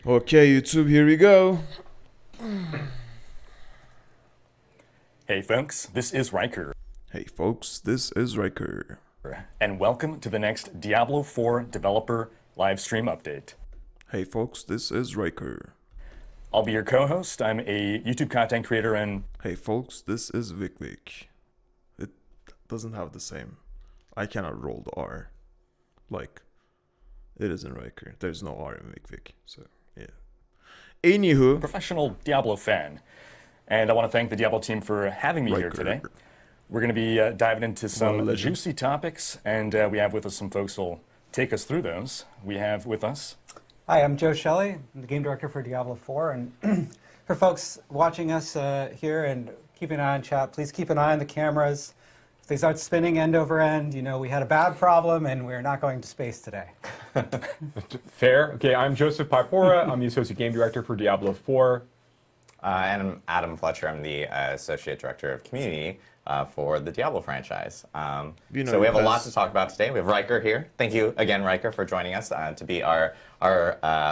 Okay, YouTube, here we go. Hey folks, this is Riker. Hey folks, this is Riker. And welcome to the next Diablo 4 developer live stream update. Hey folks, this is Riker. I'll be your co-host. I'm a YouTube content creator and... Hey folks, this is VikVic. It doesn't have the same. I cannot roll the R. Like, it is in Riker. There's no R in VikVic, so yeah. Anywho, professional Diablo fan. And I want to thank the Diablo team for having me here today. We're going to be diving into some juicy topics, and we have with us some folks who will take us through those. We have with us... Hi, I'm Joe Shelley. I'm the game director for Diablo 4. And for folks watching us here and keeping an eye on chat, please keep an eye on the cameras. If they start spinning end over end, you know we had a bad problem and we're not going to space today. Fair. Okay, I'm Joseph Pipora. I'm the associate game director for Diablo 4. And I'm Adam Fletcher. I'm the associate director of community for the Diablo franchise. So we have a lot to talk about today. We have Riker here. Thank you again, Riker, for joining us to be our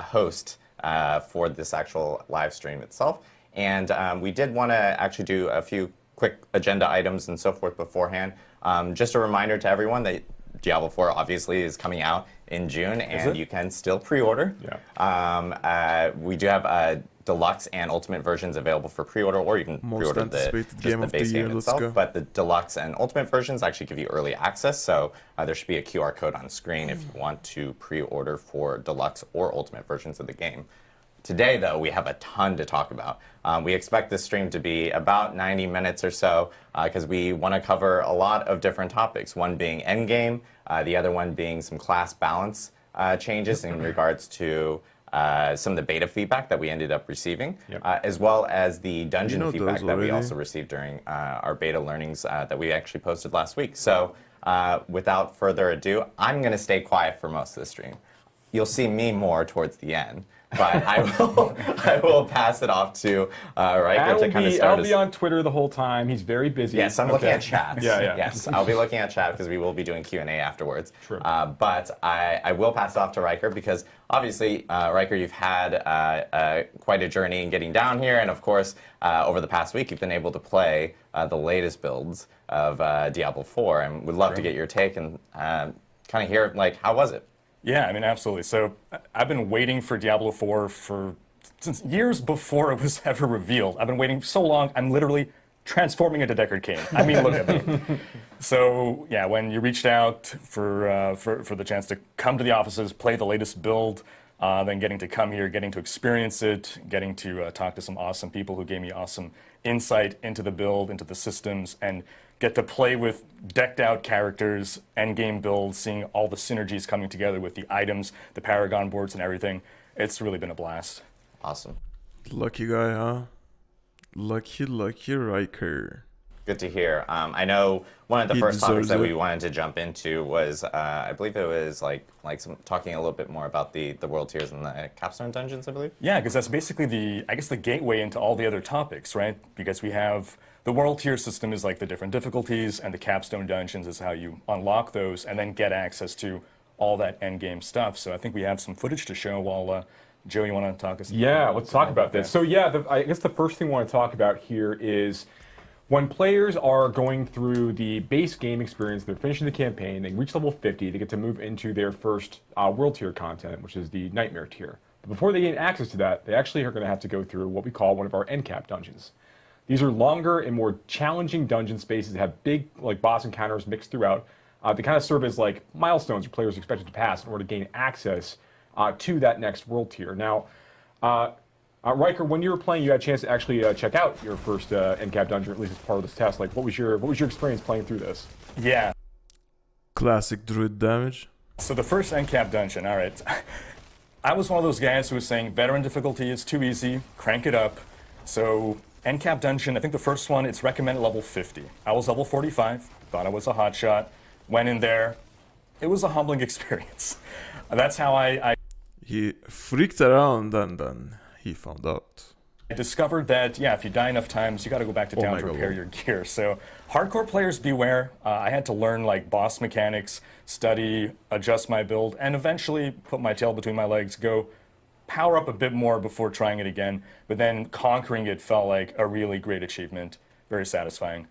host for this actual live stream itself. And we did want to actually do a few quick agenda items and so forth beforehand. Just a reminder to everyone that Diablo 4 obviously is coming out in June, and you can still pre-order. Yeah. We do have deluxe and ultimate versions available for pre-order, or you can pre-order the base game itself. But the deluxe and ultimate versions actually give you early access, so there should be a QR code on screen if you want to pre-order for deluxe or ultimate versions of the game. Today, though, we have a ton to talk about. We expect this stream to be about 90 minutes or so, because we want to cover a lot of different topics, one being endgame, the other one being some class balance changes in regards to some of the beta feedback that we ended up receiving, as well as the dungeon feedback that we also received during our beta learnings that we actually posted last week. So without further ado, I'm going to stay quiet for most of the stream. You'll see me more towards the end. But I will pass it off to Riker to kind of start. I'll be on Twitter the whole time. He's very busy. Yes, I'm looking at chat. Yeah. Yes, I'll be looking at chat because we will be doing Q&A afterwards. True. But I will pass it off to Riker because obviously, Riker, you've had quite a journey in getting down here. And of course, over the past week, you've been able to play the latest builds of Diablo 4. And we'd love to get your take and kind of hear, like, how was it? Yeah, I mean, absolutely. So I've been waiting for Diablo 4 since years before it was ever revealed. I've been waiting so long, I'm literally transforming into Deckard Cain. I mean, look at me. So yeah, when you reached out for the chance to come to the offices, play the latest build, then getting to come here, getting to experience it, getting to talk to some awesome people who gave me awesome insight into the build, into the systems, and get to play with decked out characters, endgame builds, seeing all the synergies coming together with the items, the Paragon boards and everything. It's really been a blast. Awesome. Lucky guy, huh? Lucky Riker. Good to hear. I know one of the first topics that we wanted to jump into was, I believe it was talking a little bit more about the world tiers and the capstone dungeons, I believe. Yeah, because that's basically the gateway into all the other topics, right? Because we have the world tier system is like the different difficulties, and the capstone dungeons is how you unlock those and then get access to all that end game stuff. So I think we have some footage to show while Joe, you want to talk us? Yeah, let's talk about this. So yeah, I guess the first thing we want to talk about here is when players are going through the base game experience, they're finishing the campaign, they reach level 50, they get to move into their first world tier content, which is the Nightmare tier. But before they gain access to that, they actually are going to have to go through what we call one of our end cap dungeons. These are longer and more challenging dungeon spaces that have big boss encounters mixed throughout. They kind of serve as like milestones your players are expected to pass in order to gain access to that next world tier. Now, Riker, when you were playing, you had a chance to actually check out your first end cap dungeon, at least as part of this test. Like, what was your experience playing through this? Yeah. Classic druid damage. So the first end cap dungeon, all right. I was one of those guys who was saying veteran difficulty is too easy, crank it up. So end cap dungeon, I think the first one, it's recommended level 50. I was level 45, thought I was a hotshot, went in there. It was a humbling experience. That's how He freaked around and then he found out. I discovered that, yeah, if you die enough times, you got to go back to town to repair your gear. So hardcore players beware. I had to learn boss mechanics, study, adjust my build, and eventually put my tail between my legs, go power up a bit more before trying it again, but then conquering it felt like a really great achievement, very satisfying.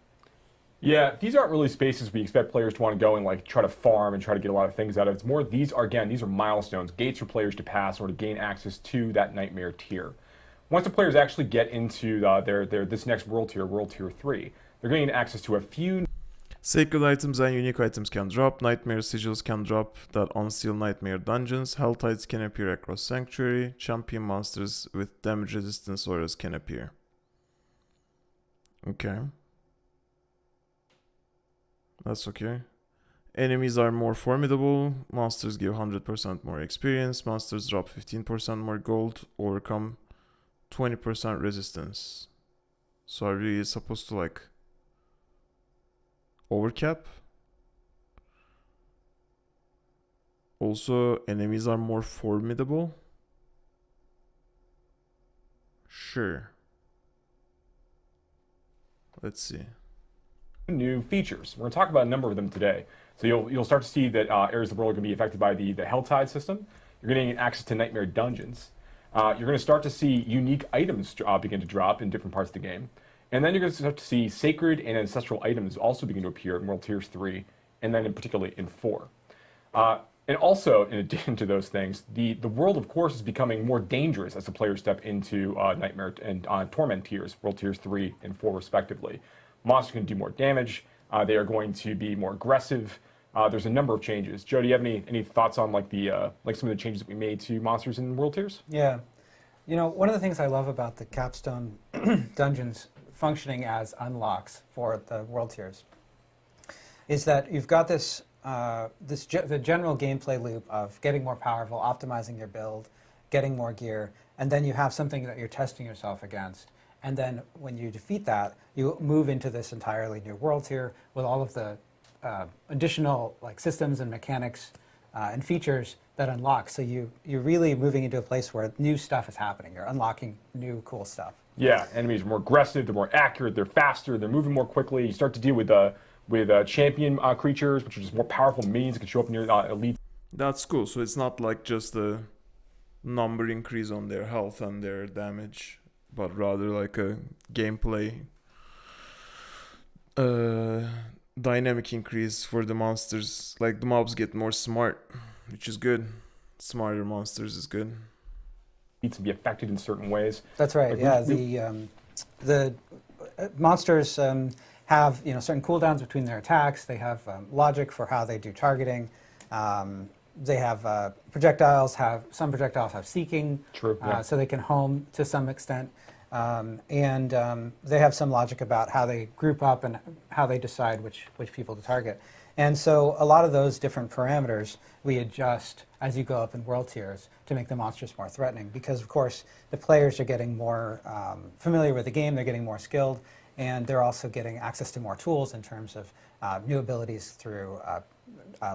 Yeah, these aren't really spaces we expect players to want to go and like try to farm and try to get a lot of things out of. It's more these are milestones, gates for players to pass in order to gain access to that nightmare tier. Once the players actually get into this next world tier 3, they're getting access to a few Sacred items and unique items can drop. Nightmare sigils can drop that unseal nightmare dungeons. Helltides can appear across Sanctuary. Champion monsters with damage resistance auras can appear. Okay. That's okay. Enemies are more formidable. Monsters give 100% more experience. Monsters drop 15% more gold. Overcome 20% resistance. So are we supposed to like overcap? Also, enemies are more formidable. Sure. Let's see. New features. We're going to talk about a number of them today. So you'll start to see that areas of the world are going to be affected by the Helltide system. You're going to get access to nightmare dungeons. You're going to start to see unique items begin to drop in different parts of the game. And then you're going to start to see sacred and ancestral items also begin to appear in World Tiers 3, and then particularly in 4. And also, in addition to those things, the world, of course, is becoming more dangerous as the players step into Nightmare and Torment tiers, World Tiers 3 and 4 respectively. Monsters can do more damage. They are going to be more aggressive. There's a number of changes. Joe, do you have any thoughts on like some of the changes that we made to monsters in World Tiers? Yeah. You know, one of the things I love about the capstone dungeons functioning as unlocks for the world tiers is that you've got this the general gameplay loop of getting more powerful, optimizing your build, getting more gear, and then you have something that you're testing yourself against. And then when you defeat that, you move into this entirely new world tier with all of the additional like systems and mechanics and features that unlock. So you're really moving into a place where new stuff is happening. You're unlocking new cool stuff. Yeah, enemies are more aggressive, they're more accurate, they're faster, they're moving more quickly. You start to deal with champion creatures, which are just more powerful minions that can show up in your elite. That's cool. So it's not like just a number increase on their health and their damage, but rather like a gameplay dynamic increase for the monsters. Like the mobs get more smart, which is good. Smarter monsters is good. To be affected in certain ways. That's right. Like The monsters have certain cooldowns between their attacks. They have logic for how they do targeting. They have projectiles. Some projectiles have seeking, True, yeah. so they can home to some extent. And they have some logic about how they group up and how they decide which people to target. And so a lot of those different parameters we adjust as you go up in world tiers to make the monsters more threatening, because of course the players are getting more familiar with the game, they're getting more skilled, and they're also getting access to more tools in terms of new abilities through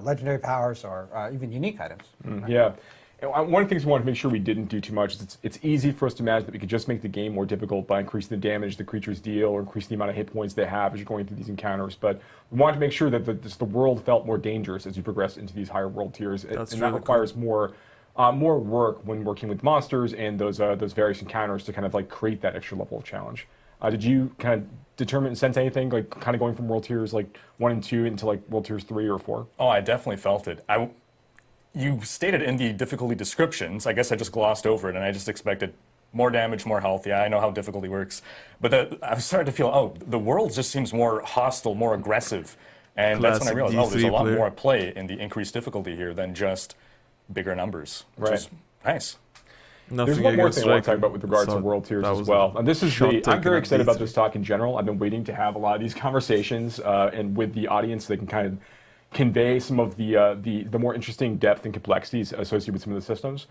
legendary powers or even unique items. Right? Yeah. One of the things we want to make sure we didn't do too much is it's easy for us to imagine that we could just make the game more difficult by increasing the damage the creatures deal or increasing the amount of hit points they have as you're going through these encounters. But we wanted to make sure that the world felt more dangerous as you progress into these higher world tiers. And that requires more work when working with monsters and those various encounters to kind of like create that extra level of challenge. Did you kind of determine and sense anything, like kind of going from world tiers like 1 and 2 into like world tiers 3 or 4? Oh, I definitely felt it. You stated in the difficulty descriptions, I guess I just glossed over it and I just expected more damage, more health. Yeah, I know how difficulty works. But I was starting to feel, the world just seems more hostile, more aggressive. And that's when I realized, there's a lot more at play in the increased difficulty here than just bigger numbers, which is nice. There's one more thing I want to talk about with regards to world tiers as well. And this is I'm very excited about this talk in general. I've been waiting to have a lot of these conversations and with the audience so they can kind of convey some of the more interesting depth and complexities associated with some of the systems.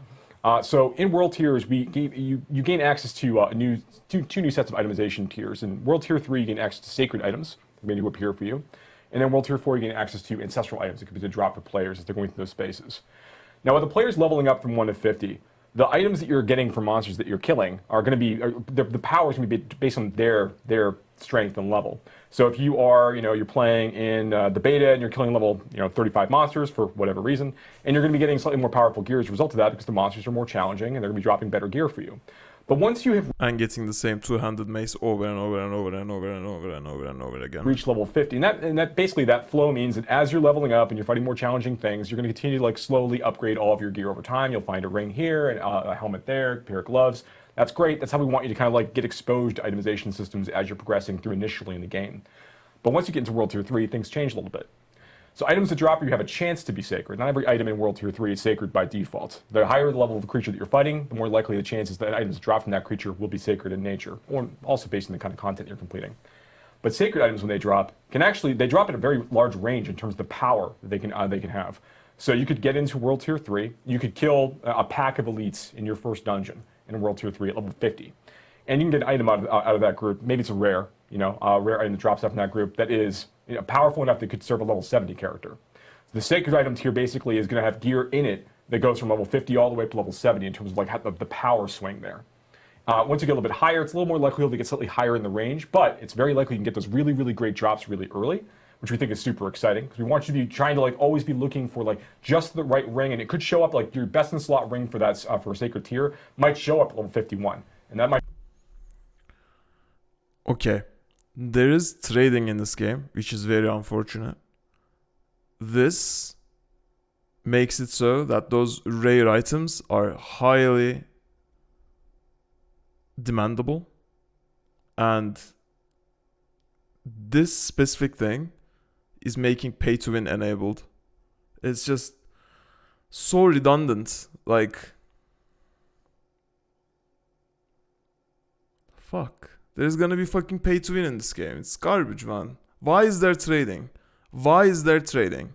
So in world tiers, you gain access to two new sets of itemization tiers. In world tier 3, you gain access to sacred items, maybe up here for you. And then world tier 4, you gain access to ancestral items that could be dropped for players as they're going through those spaces. Now, with the players leveling up from 1 to 50, the items that you're getting from monsters that you're killing are going to be the power is going to be based on their strength and level. So if you are, you're playing in the beta and you're killing level, 35 monsters for whatever reason, and you're going to be getting slightly more powerful gear as a result of that because the monsters are more challenging and they're going to be dropping better gear for you. But once you have and getting the same 200 mace over and over and over and over and over and over and over again. reach level 50, and that basically that flow means that as you're leveling up and you're fighting more challenging things, you're going to continue to like slowly upgrade all of your gear over time. You'll find a ring here and a helmet there, a pair of gloves. That's great. That's how we want you to kind of like get exposed to itemization systems as you're progressing through initially in the game. But once you get into World Tier 3, things change a little bit. So items that drop you have a chance to be sacred. Not every item in World Tier 3 is sacred by default. The higher the level of the creature that you're fighting, the more likely the chances that items that drop from that creature will be sacred in nature, or also based on the kind of content you're completing. But sacred items, when they drop, they drop at a very large range in terms of the power that they can have. So you could get into World Tier 3, you could kill a pack of elites in your first dungeon in World Tier 3 at level 50. And you can get an item out of that group. Maybe it's a rare item that drops up in that group that is powerful enough that could serve a level 70 character. So the sacred item tier basically is going to have gear in it that goes from level 50 all the way up to level 70 in terms of like the power swing there. Once you get a little bit higher, it's a little more likely to get slightly higher in the range, but it's very likely you can get those really, really great drops really early, which we think is super exciting because we want you to be trying to like always be looking for like just the right ring, and it could show up like your best in slot ring for that for a sacred tier might show up at level 51, and that might. Okay, there is trading in this game, which is very unfortunate. This makes it so that those rare items are highly demandable, and this specific thing is making pay to win enabled. It's just so redundant. Like, fuck. There's gonna be fucking pay to win in this game. It's garbage, man. Why is there trading? Why is there trading?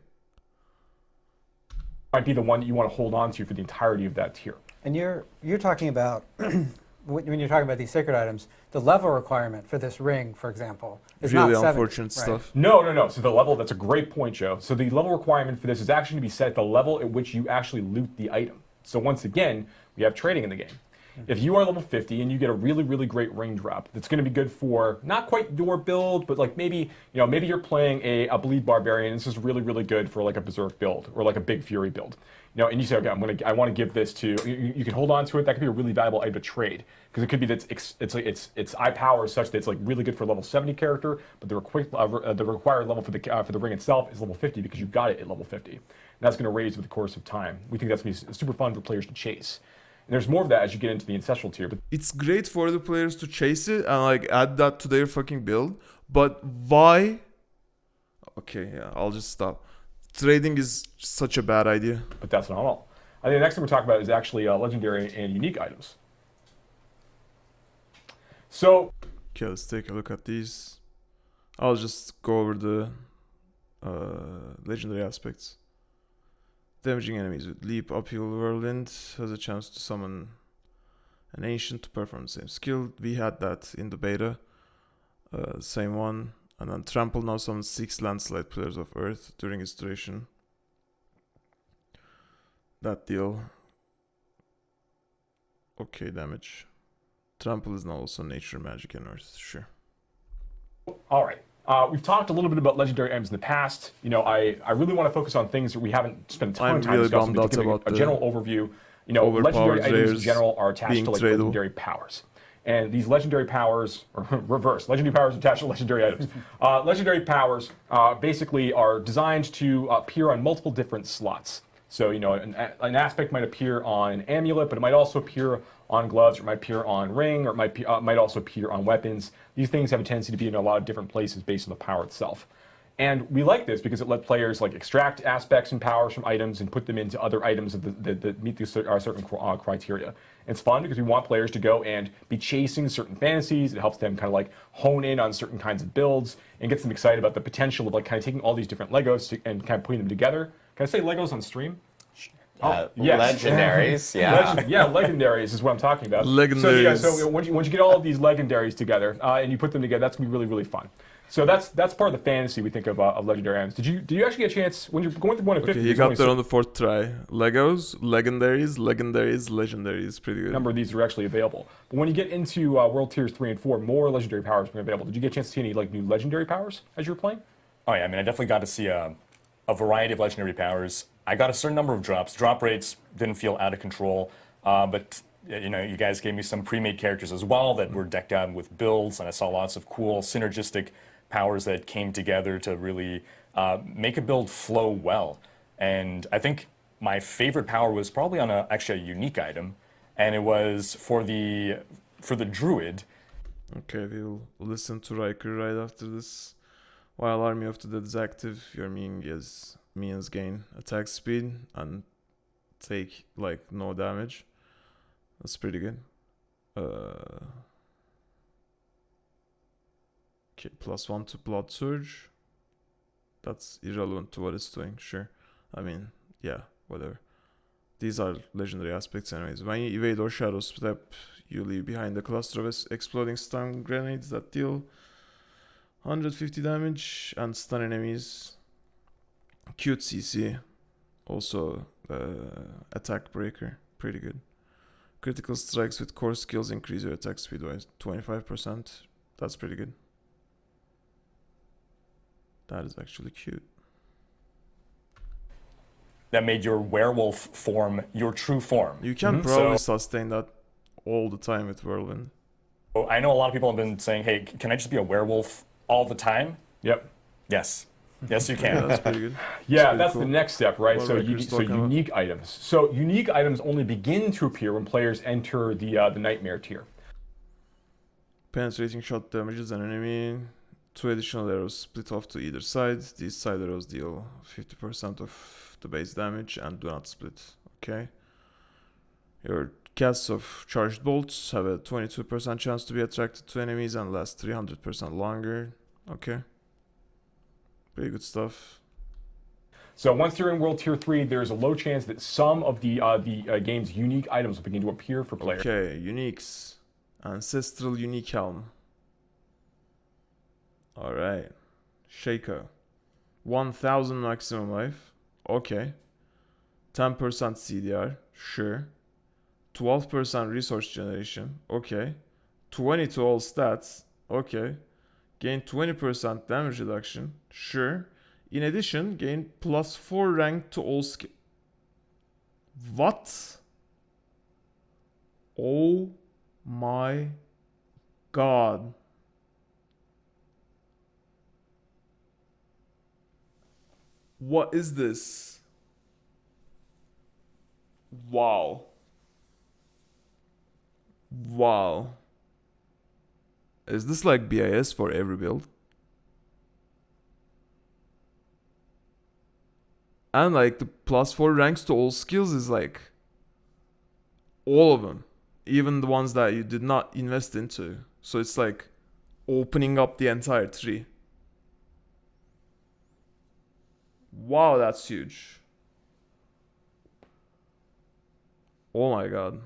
Might be the one that you want to hold on to for the entirety of that tier. And you're talking about when you're talking about these sacred items, the level requirement for this ring, for example, is Really not 70, unfortunate right? stuff. No. So the level, that's a great point, Joe. So the level requirement for this is actually to be set at the level at which you actually loot the item. So once again, we have trading in the game. If you are level 50 and you get a really, really great ring drop, that's going to be good for not quite your build, but like maybe you're playing a bleed barbarian. And this is really, really good for like a berserk build or like a big fury build. And you say, okay, I want to give this to you. Can hold on to it. That could be a really valuable item to trade because it could be that its eye power is such that it's like really good for a level 70 character, but the required level for the ring itself is level 50 because you got it at level 50. And that's going to raise with the course of time. We think that's going to be super fun for players to chase. And there's more of that as you get into the ancestral tier. But It's great for the players to chase it and like add that to their fucking build, but why? Okay, yeah, I'll just stop. Trading is such a bad idea. But that's not all. I think the next thing we're talking about is actually legendary and unique items. So, Okay, let's take a look at these. I'll just go over the legendary aspects. Damaging enemies with leap, upheaval, whirlwind has a chance to summon an ancient to perform the same skill. We had that in the beta, same one. And then trample now summons 6 landslide pillars of earth during its duration. That deal. Okay, damage. Trample is now also nature, magic, and earth. Sure. all right. We've talked a little bit about legendary items in the past. I really want to focus on things that we haven't spent a ton of time discussing. Bummed out about a general overview. overpowered Legendary items in rares general are attached to like tradable. legendary powers. And these legendary powers, or reverse, legendary powers attached to legendary items. Legendary powers basically are designed to appear on multiple different slots. So, an aspect might appear on an amulet, but it might also appear on gloves, or it might appear on ring, or it might also appear on weapons. These things have a tendency to be in a lot of different places based on the power itself. And we like this because it lets players extract aspects and powers from items and put them into other items that meet these certain criteria. It's fun because we want players to go and be chasing certain fantasies. It helps them kind of hone in on certain kinds of builds and gets them excited about the potential of kind of taking all these different Legos and kind of putting them together. Can I say Legos on stream? Yes. Legendaries, yeah. Legendaries is what I'm talking about. Legendaries. So once you get all of these legendaries together and you put them together, that's gonna be really, really fun. So that's part of the fantasy we think of legendary items. Did you actually get a chance when you're going through 1 to 50? Okay, you got there on the 4th try. Legos, legendaries, legendaries. Pretty good. A number of these are actually available. But when you get into World Tiers 3 and 4, more legendary powers are available. Did you get a chance to see any like new legendary powers as you were playing? Oh yeah, I mean, I definitely got to see a variety of legendary powers. I got a certain number of drops. Drop rates didn't feel out of control, but you know, you guys gave me some pre-made characters as well that were decked out with builds, and I saw lots of cool synergistic powers that came together to really make a build flow well. And I think my favorite power was probably on actually a unique item, and it was for the druid. Okay, we'll listen to Riker right after this. While Army of the Dead is active, your minions gain attack speed and take like no damage. That's pretty good. Okay, +1 to Blood Surge. That's irrelevant to what it's doing, sure. I mean, yeah, whatever. These are legendary aspects anyways. When you evade or shadow step, you leave behind a cluster of exploding stun grenades that deal 150 damage and stun enemies. Cute CC. Also attack breaker. Pretty good. Critical strikes with core skills increase your attack speed by 25%. That's pretty good. That is actually cute. That made your werewolf form your true form. You can probably sustain that all the time with Whirlwind. I know a lot of people have been saying, hey, can I just be a werewolf all the time? Yep. Yes. Yes, you can. Yeah, that's pretty good. That's cool. the next step, right? What So, Riker's talking about. unique items. So unique items only begin to appear when players enter the nightmare tier. Penetrating shot damages an enemy. 2 additional arrows split off to either side. These side arrows deal 50% of the base damage and do not split. Okay. Your casts of charged bolts have a 22% chance to be attracted to enemies and last 300% longer. Okay. Pretty good stuff. So once you're in World Tier 3, there's a low chance that some of the game's unique items will begin to appear for players. Okay, uniques. Ancestral unique helm. Alright. Shaco. 1000 maximum life. Okay. 10% CDR. Sure. 12% resource generation. Okay. 20 to all stats. Okay. Gain 20% damage reduction. Sure. In addition, gain +4 rank to all skill. What? Oh my god. What is this? Wow. Wow. Is this like BIS for every build? And like the +4 ranks to all skills is like all of them. Even the ones that you did not invest into. So it's like opening up the entire tree. Wow, that's huge. Oh my god.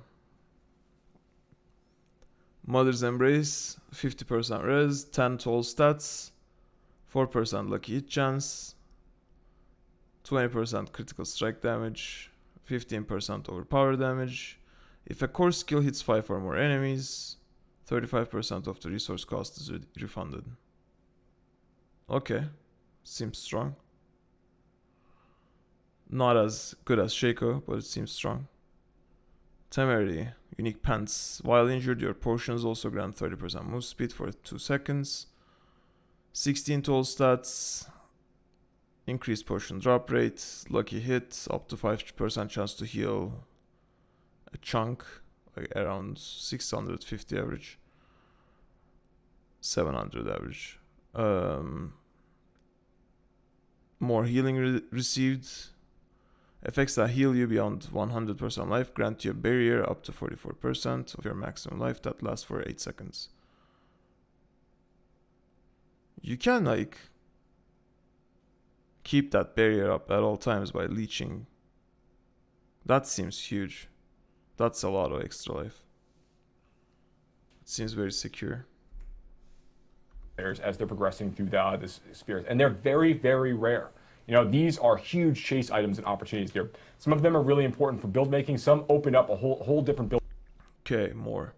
Mother's Embrace, 50% res, 10 to all stats, 4% lucky hit chance, 20% critical strike damage, 15% overpower damage. If a core skill hits 5 or more enemies, 35% of the resource cost is refunded. Okay, seems strong. Not as good as Shaco, but it seems strong. Temerity, unique pants. While injured, your potions also grant 30% move speed for 2 seconds. 16 to all stats. Increased potion drop rate. Lucky hit, up to 5% chance to heal a chunk, like around 650 average. 700 average. More healing received. Effects that heal you beyond 100% life grant you a barrier up to 44% of your maximum life that lasts for 8 seconds. You can like keep that barrier up at all times by leeching That seems huge. That's a lot of extra life. It seems very secure. As they're progressing through this experience, and they're very, very rare. You know, these are huge chase items and opportunities here. Some of them are really important for build making. Some open up a whole different build. Okay, more.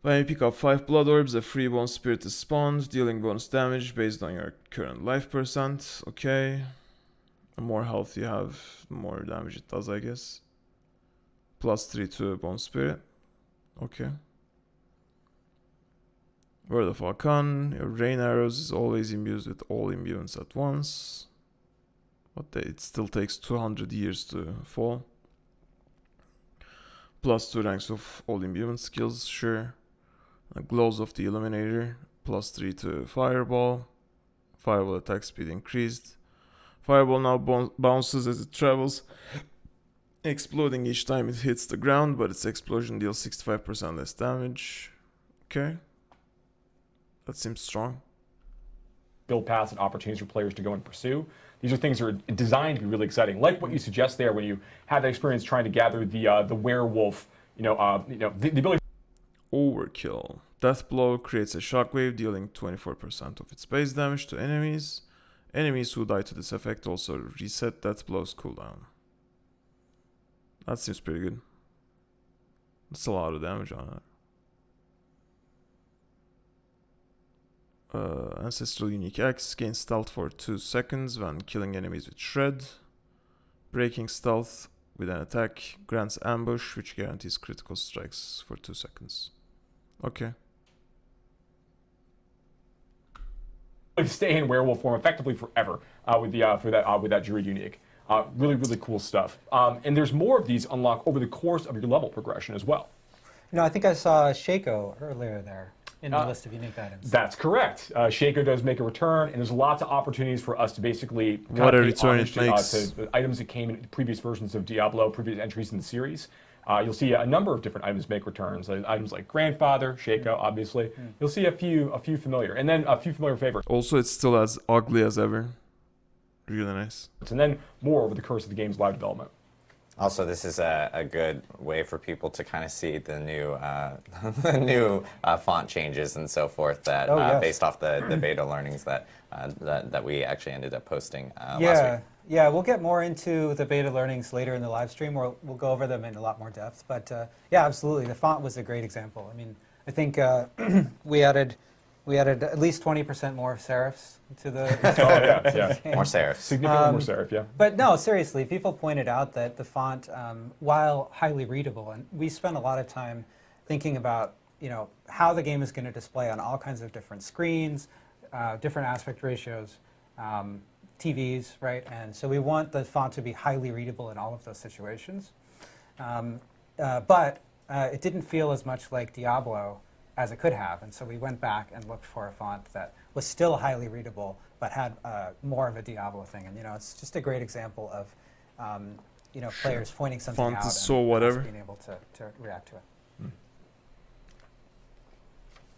When you pick up 5 blood orbs, a free bone spirit is spawned, dealing bonus damage based on your current life percent. Okay. The more health you have, the more damage it does, I guess. +3 to bone spirit. Okay. Word of Hakan, your rain arrows is always imbued with all imbuements at once. But it still takes 200 years to fall. +2 ranks of all imbuement skills, sure. Glows of the Illuminator, +3 to Fireball. Fireball attack speed increased. Fireball now bounces as it travels, exploding each time it hits the ground, but its explosion deals 65% less damage. Okay. That seems strong. Build paths and opportunities for players to go and pursue. These are things that are designed to be really exciting, like what you suggest there when you have that experience trying to gather the werewolf. The ability. Overkill. Death Blow creates a shockwave, dealing 24% of its base damage to enemies. Enemies who die to this effect also reset Death Blow's cooldown. That seems pretty good. That's a lot of damage on it. Ancestral Unique Axe gains stealth for 2 seconds when killing enemies with Shred. Breaking stealth with an attack grants ambush, which guarantees critical strikes for 2 seconds. Okay. Stay in werewolf form effectively forever with that Druid Unique. Really, really cool stuff. And there's more of these unlock over the course of your level progression as well. You know, I think I saw Shaco earlier there in the list of unique items. That's correct. Shaco does make a return, and there's lots of opportunities for us to basically what a return it makes to items that came in previous versions of Diablo, previous entries in the series. You'll see a number of different items make returns. Items like Grandfather, Shaco, obviously. You'll see a few familiar, and then a few familiar favorites. Also, it's still as ugly as ever. Really nice. And then more over the course of the game's live development. Also, this is a good way for people to kind of see the new the new font changes and so forth that based off the beta learnings that we actually ended up posting last week. Yeah, we'll get more into the beta learnings later in the live stream. We'll go over them in a lot more depth. But yeah, absolutely, the font was a great example. I mean, I think we added at least 20% more serifs to the. More serifs. Significantly more serif, yeah. But no, seriously, people pointed out that the font, while highly readable, and we spent a lot of time thinking about, how the game is going to display on all kinds of different screens, different aspect ratios, TVs, right? And so we want the font to be highly readable in all of those situations. But it didn't feel as much like Diablo as it could have, and so we went back and looked for a font that was still highly readable but had more of a Diablo thing. And it's just a great example of players pointing something font out is so whatever. being able to react to it.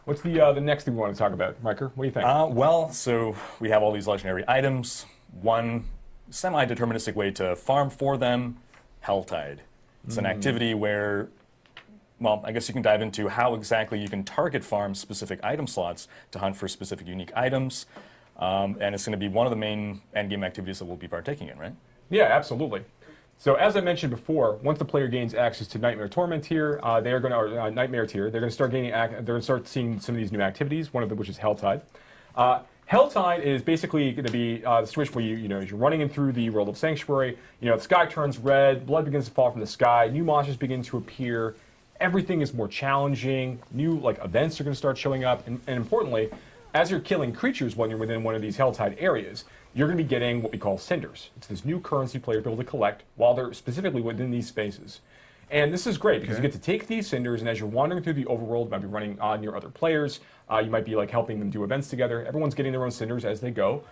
What's the next thing we want to talk about, Riker? What do you think? Well, so we have all these legendary items. One semi-deterministic way to farm for them, Helltide. It's an activity where, well, I guess you can dive into how exactly you can target farm specific item slots to hunt for specific unique items. And it's going to be one of the main endgame activities that we'll be partaking in, right? Yeah, absolutely. So as I mentioned before, once the player gains access to Nightmare Torment here, they are going to Nightmare tier. They're going to start gaining. They're going to start seeing some of these new activities. One of them, which is Helltide. Helltide is basically going to be the situation where as you're running in through the world of Sanctuary. The sky turns red, blood begins to fall from the sky, new monsters begin to appear. Everything is more challenging. New events are going to start showing up, and importantly, as you're killing creatures when you're within one of these Helltide areas, you're going to be getting what we call cinders. It's this new currency players are able to collect while they're specifically within these spaces. And this is great because you get to take these cinders, and as you're wandering through the overworld, you might be running on your other players. You might be helping them do events together. Everyone's getting their own cinders as they go.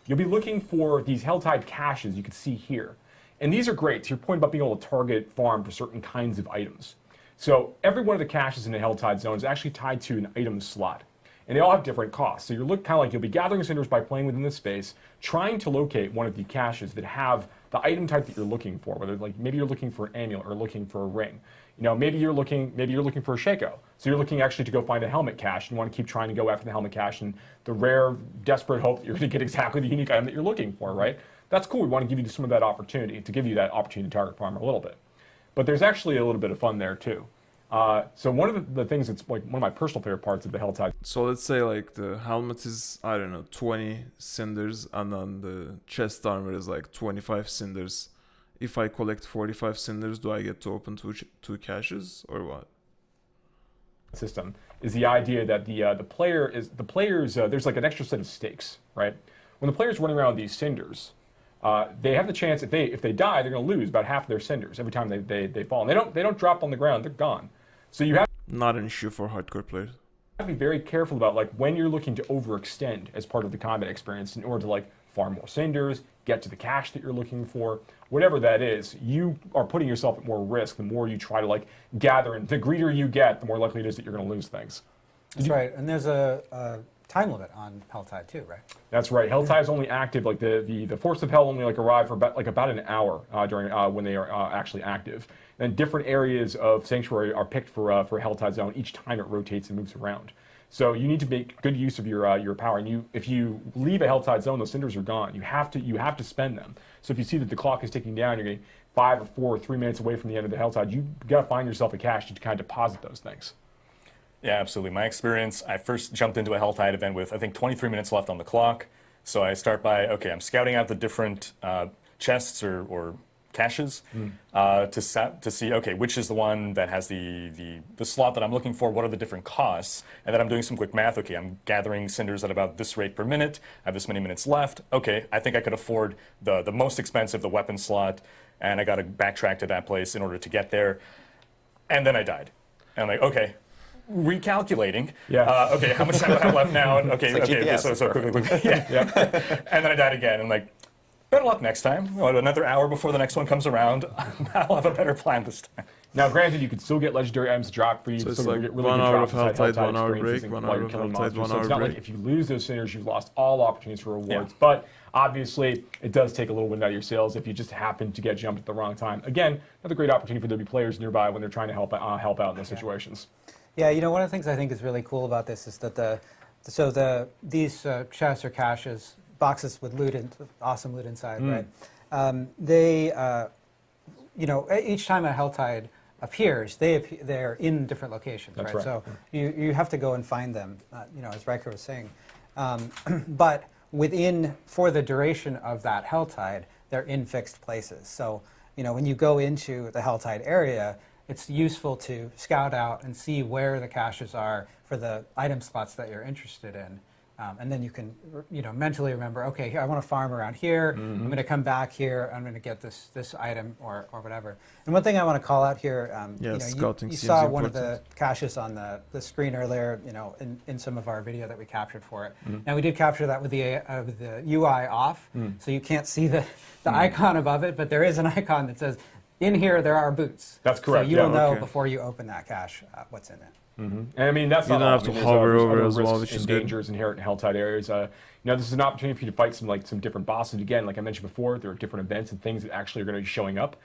You'll be looking for these Helltide caches you can see here. And these are great to your point about being able to target farm for certain kinds of items. So every one of the caches in the Helltide zone is actually tied to an item slot. And they all have different costs. So you'll be gathering cinders by playing within this space, trying to locate one of the caches that have the item type that you're looking for, whether like maybe you're looking for an amulet or looking for a ring. You know, maybe you're looking for a Shaco. So you're looking actually to go find a helmet cache and want to keep trying to go after the helmet cache and the rare, desperate hope that you're going to get exactly the unique item that you're looking for, right? That's cool. We want to give you some of that opportunity, to target farm a little bit. But there's actually a little bit of fun there too. So one of the things that's like one of my personal favorite parts of the Helltide. So let's say like the helmet is, I don't know, 20 cinders, and then the chest armor is like 25 cinders. If I collect 45 cinders, do I get to open two caches or what? System is the idea that the players there's like an extra set of stakes, right? When the player's running around with these cinders, they have the chance, if they die, they're going to lose about half of their cinders every time they fall. And they don't drop on the ground; they're gone. So you have Not an issue for hardcore players. to be very careful about like when you're looking to overextend as part of the combat experience in order to like farm more cinders, get to the cache that you're looking for, whatever that is. You are putting yourself at more risk the more you try to like gather, and the greedier you get, the more likely it is that you're going to lose things. That's right. And there's a time limit on Helltide too, right? That's right. Helltide is only active, like the Force of Hell only like arrive for about an hour during when they are actually active. And different areas of Sanctuary are picked for Helltide Zone each time it rotates and moves around. So you need to make good use of your power. And if you leave a Helltide Zone, those cinders are gone. You have to spend them. So if you see that the clock is ticking down, you're getting 5 or 4 or 3 minutes away from the end of the Helltide, you got to find yourself a cache to kind of deposit those things. Yeah, absolutely. My experience, I first jumped into a Helltide event with, I think, 23 minutes left on the clock. So I start by, okay, I'm scouting out the different chests or caches to see, okay, which is the one that has the slot that I'm looking for, what are the different costs, and then I'm doing some quick math. Okay, I'm gathering cinders at about this rate per minute, I have this many minutes left. Okay, I think I could afford the most expensive, the weapon slot, and I got to backtrack to that place in order to get there. And then I died. And I'm like, okay, recalculating. Yeah. Okay, how much time do I have left now? And okay, like okay, GPS, so quickly. Yeah. And then I died again. And like, better luck next time. Well, another hour before the next one comes around, I'll have a better plan this time. Now, granted, you could still get legendary items to drop for you. So it's still like get really 1 good hour of drops inside Helltide, 1 hour experiences break, and 1 while hour you're of killing Helltide, monsters. 1 So hour it's not break. like if you lose those cinders, you've lost all opportunities for rewards. Yeah. But obviously, it does take a little wind out of your sails if you just happen to get jumped at the wrong time. Again, another great opportunity for there to be players nearby when they're trying to help out in those situations. Yeah, you know, one of the things I think is really cool about this is that these chests or caches, boxes with loot and awesome loot inside, right? You know, each time a Helltide appears, they're in different locations, That's right? right. So you have to go and find them, you know, as Riker was saying. But for the duration of that Helltide, they're in fixed places. So, you know, when you go into the Helltide area, it's useful to scout out and see where the caches are for the item slots that you're interested in. And then you can, you know, mentally remember, okay, here, I want to farm around here. I'm going to come back here. I'm going to get this item or whatever. And one thing I want to call out here, Yeah, you know, scouting you seems saw one of the important. caches on the screen earlier, you know, in some of our video that we captured for it. Now we did capture that with the UI off, so you can't see the icon above it, but there is an icon that says, in here there are boots. That's correct, So you yeah. will know Okay. before you open that cache what's in it. And I mean, that's You not don't all. have I to mean, hover there's over other as well, risks which is and good. dangers inherent in Helltide areas. You know, this is an opportunity for you to fight some different bosses. Again, like I mentioned before, there are different events and things that actually are going to be showing up.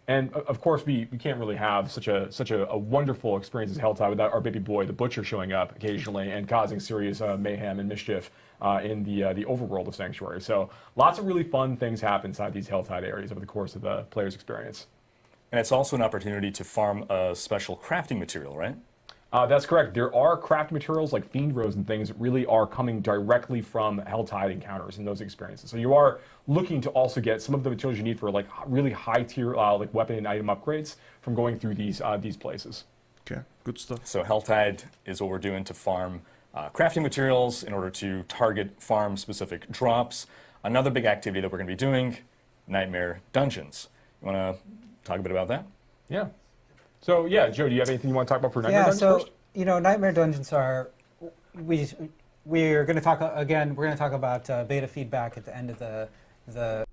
And of course, we can't really have such a wonderful experience as Helltide without our baby boy, the Butcher, showing up occasionally and causing serious mayhem and mischief in the overworld of Sanctuary. So lots of really fun things happen inside these Helltide areas over the course of the player's experience. And it's also an opportunity to farm a special crafting material, right? That's correct. There are craft materials like Fiend Rose and things that really are coming directly from Helltide encounters and those experiences. So you are looking to also get some of the materials you need for like really high tier like weapon and item upgrades from going through these places. Okay, good stuff. So Helltide is what we're doing to farm crafting materials in order to target farm specific drops. Another big activity that we're going to be doing, Nightmare Dungeons. You want to talk a bit about that? Yeah. So yeah, Joe, do you have anything you want to talk about for Nightmare Dungeons so first? you know, Nightmare Dungeons are we're going to talk again. We're going to talk about beta feedback at the end of the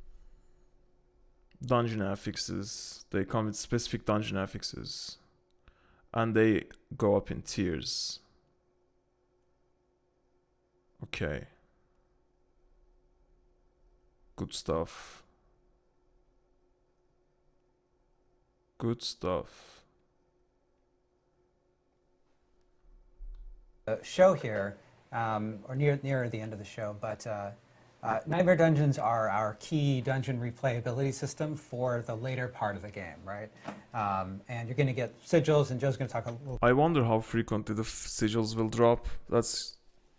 Dungeon affixes. They come with specific dungeon affixes. And they go up in tiers. Okay. Good stuff. Good stuff. Show here, or near the end of the show, but Nightmare Dungeons are our key dungeon replayability system for the later part of the game, right? And you're going to get sigils, and Joe's going to talk a little I wonder how frequently the sigils will drop. That's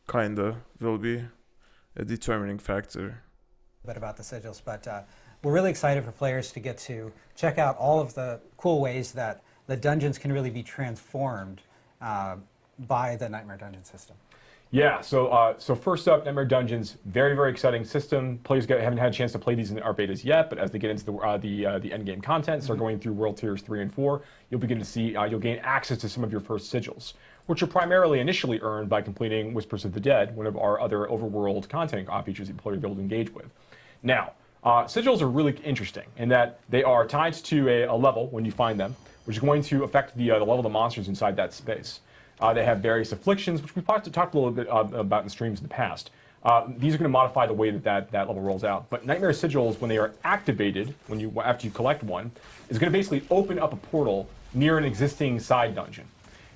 kinda will be a determining factor. bit about the sigils, but we're really excited for players to get to check out all of the cool ways that the dungeons can really be transformed by the Nightmare Dungeon system. Yeah, so first up, Nightmare Dungeons, very, very exciting system. Players haven't had a chance to play these in our betas yet, but as they get into the end game content, start going through World Tiers 3 and 4, you'll begin to see, you'll gain access to some of your first sigils, which are primarily initially earned by completing Whispers of the Dead, one of our other overworld content features that players will be able to engage with. Now, sigils are really interesting in that they are tied to a level when you find them, which is going to affect the level of the monsters inside that space. They have various afflictions, which we've talked a little bit about in streams in the past. These are going to modify the way that level rolls out. But Nightmare Sigils, when they are activated, after you collect one, is going to basically open up a portal near an existing side dungeon.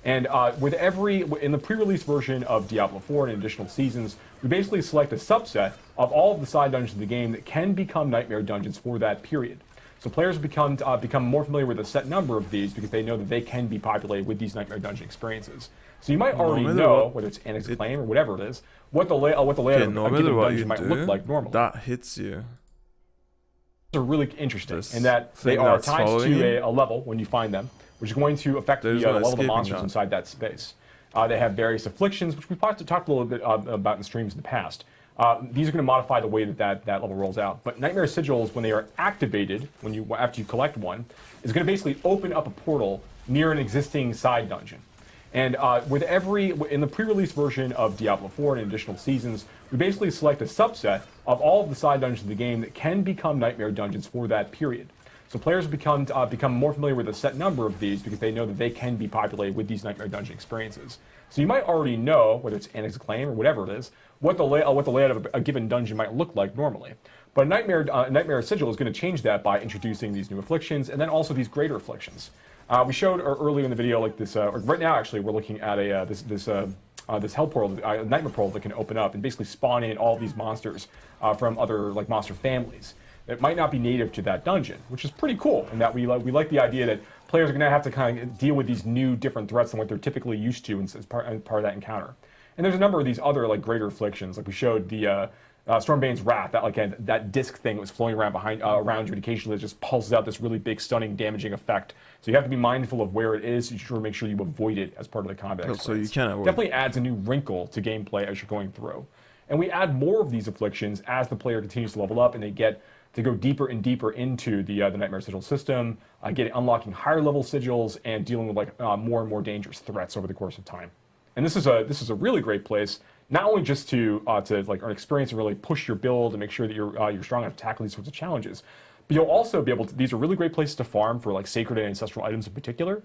And in the pre-release version of Diablo 4 and additional seasons, we basically select a subset of all of the side dungeons of the game that can become Nightmare Dungeons for that period. So players become more familiar with a set number of these because they know that they can be populated with these Nightmare Dungeon experiences. So you might already know, whether it's Annex Claim or whatever it is, what the layout of a given dungeon might look like normally. That hits you. They're really interesting in that they are tied to a level when you find them, which is going to affect the level of the monsters inside that space. They have various afflictions, which we've talked a little bit about in streams in the past. These are going to modify the way that level rolls out. But Nightmare Sigils, when they are activated, after you collect one, is going to basically open up a portal near an existing side dungeon. And in the pre-release version of Diablo 4 and additional seasons, we basically select a subset of all of the side dungeons of the game that can become Nightmare Dungeons for that period. So players become more familiar with a set number of these because they know that they can be populated with these Nightmare Dungeon experiences. So you might already know, whether it's Annex Claim or whatever it is, what the layout of a given dungeon might look like normally. But Nightmare Sigil is going to change that by introducing these new afflictions and then also these greater afflictions. We showed earlier in the video, like this. Right now, actually, we're looking at this hell portal, nightmare portal that can open up and basically spawn in all these monsters from other monster families that might not be native to that dungeon, which is pretty cool. In that we like the idea that players are going to have to kind of deal with these new, different threats than what they're typically used to as part of that encounter. And there's a number of these other greater afflictions, like we showed the Stormbane's Wrath, that disc thing that was floating around around you, and occasionally it just pulses out this really big, stunning, damaging effect. So you have to be mindful of where it is. You should make sure you avoid it as part of the combat experience. So you can avoid. Definitely adds a new wrinkle to gameplay as you're going through. And we add more of these afflictions as the player continues to level up and they get to go deeper and deeper into the Nightmare Sigil system, unlocking higher level sigils and dealing with more and more dangerous threats over the course of time. And this is a really great place, not only just to earn experience and really push your build and make sure that you're strong enough to tackle these sorts of challenges, but you'll also be able to. These are really great places to farm for sacred and ancestral items in particular,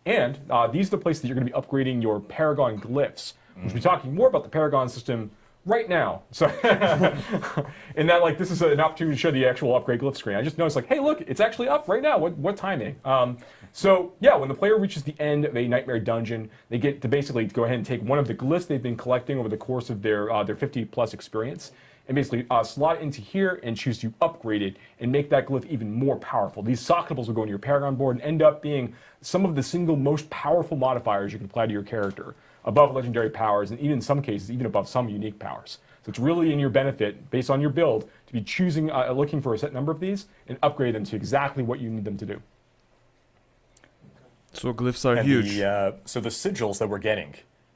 and these are the places that you're going to be upgrading your Paragon glyphs. We'll be talking more about the Paragon system right now. So, and that this is an opportunity to show the actual upgrade glyph screen. I just noticed hey, look, it's actually up right now. What timing? So yeah, when the player reaches the end of a Nightmare Dungeon, they get to basically go ahead and take one of the glyphs they've been collecting over the course of their 50+ experience, and basically slot it into here and choose to upgrade it and make that glyph even more powerful. These socketables will go into your Paragon board and end up being some of the single most powerful modifiers you can apply to your character, above legendary powers, and even in some cases, even above some unique powers. So it's really in your benefit, based on your build, to be choosing, looking for a set number of these and upgrade them to exactly what you need them to do. So glyphs are huge. So the sigils that we're getting,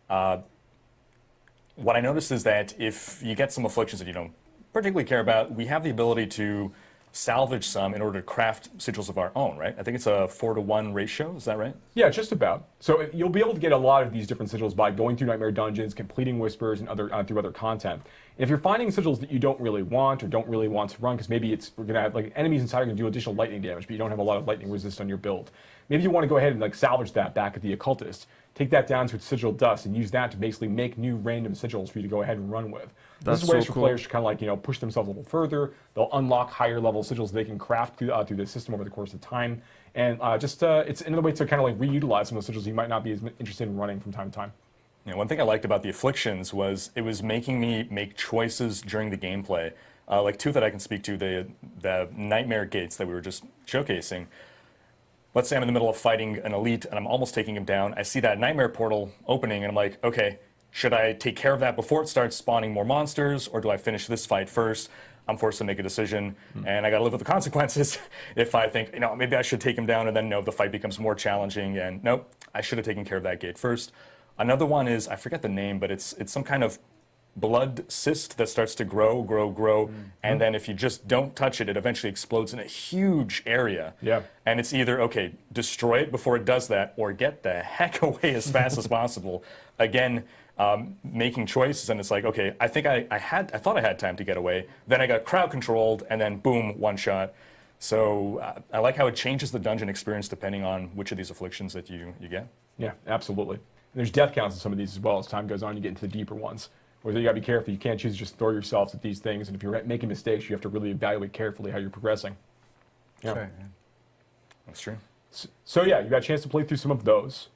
what I noticed is that if you get some afflictions that you don't particularly care about, we have the ability to salvage some in order to craft sigils of our own, right? I think it's a 4-to-1 ratio, is that right? Yeah, just about. So you'll be able to get a lot of these different sigils by going through Nightmare Dungeons, completing Whispers, and through other content. And if you're finding sigils that you don't really want or don't really want to run, because maybe we're going to have enemies inside are going to do additional lightning damage, but you don't have a lot of lightning resist on your build. Maybe you want to go ahead and salvage that back at the Occultist, take that down to its sigil dust, and use that to basically make new random sigils for you to go ahead and run with. This is ways for players to kind of push themselves a little further. They'll unlock higher level sigils they can craft through the system over the course of time, And it's another way to kind of like reutilize some of those sigils you might not be as interested in running from time to time. One thing I liked about the afflictions was it was making me make choices during the gameplay. Like two that I can speak to, the nightmare gates that we were just showcasing. Let's say I'm in the middle of fighting an elite and I'm almost taking him down. I see that nightmare portal opening and I'm like, okay, should I take care of that before it starts spawning more monsters, or do I finish this fight first? I'm forced to make a decision, and I got to live with the consequences if I think, maybe I should take him down, and then no, the fight becomes more challenging, and nope, I should have taken care of that gate first. Another one is, I forget the name, but it's some kind of blood cyst that starts to grow, and then if you just don't touch it, it eventually explodes in a huge area. Yeah. And it's either, okay, destroy it before it does that, or get the heck away as fast as possible. Again, making choices, and it's like, okay, I think I thought I had time to get away, then I got crowd controlled, and then boom, one shot. So I like how it changes the dungeon experience depending on which of these afflictions that you get. Yeah, absolutely. And there's death counts in some of these as well. As time goes on, you get into the deeper ones. Where you got to be careful. You can't choose to just throw yourselves at these things, and if you're making mistakes, you have to really evaluate carefully how you're progressing. Yeah. Sure. That's true. So yeah, you got a chance to play through some of those.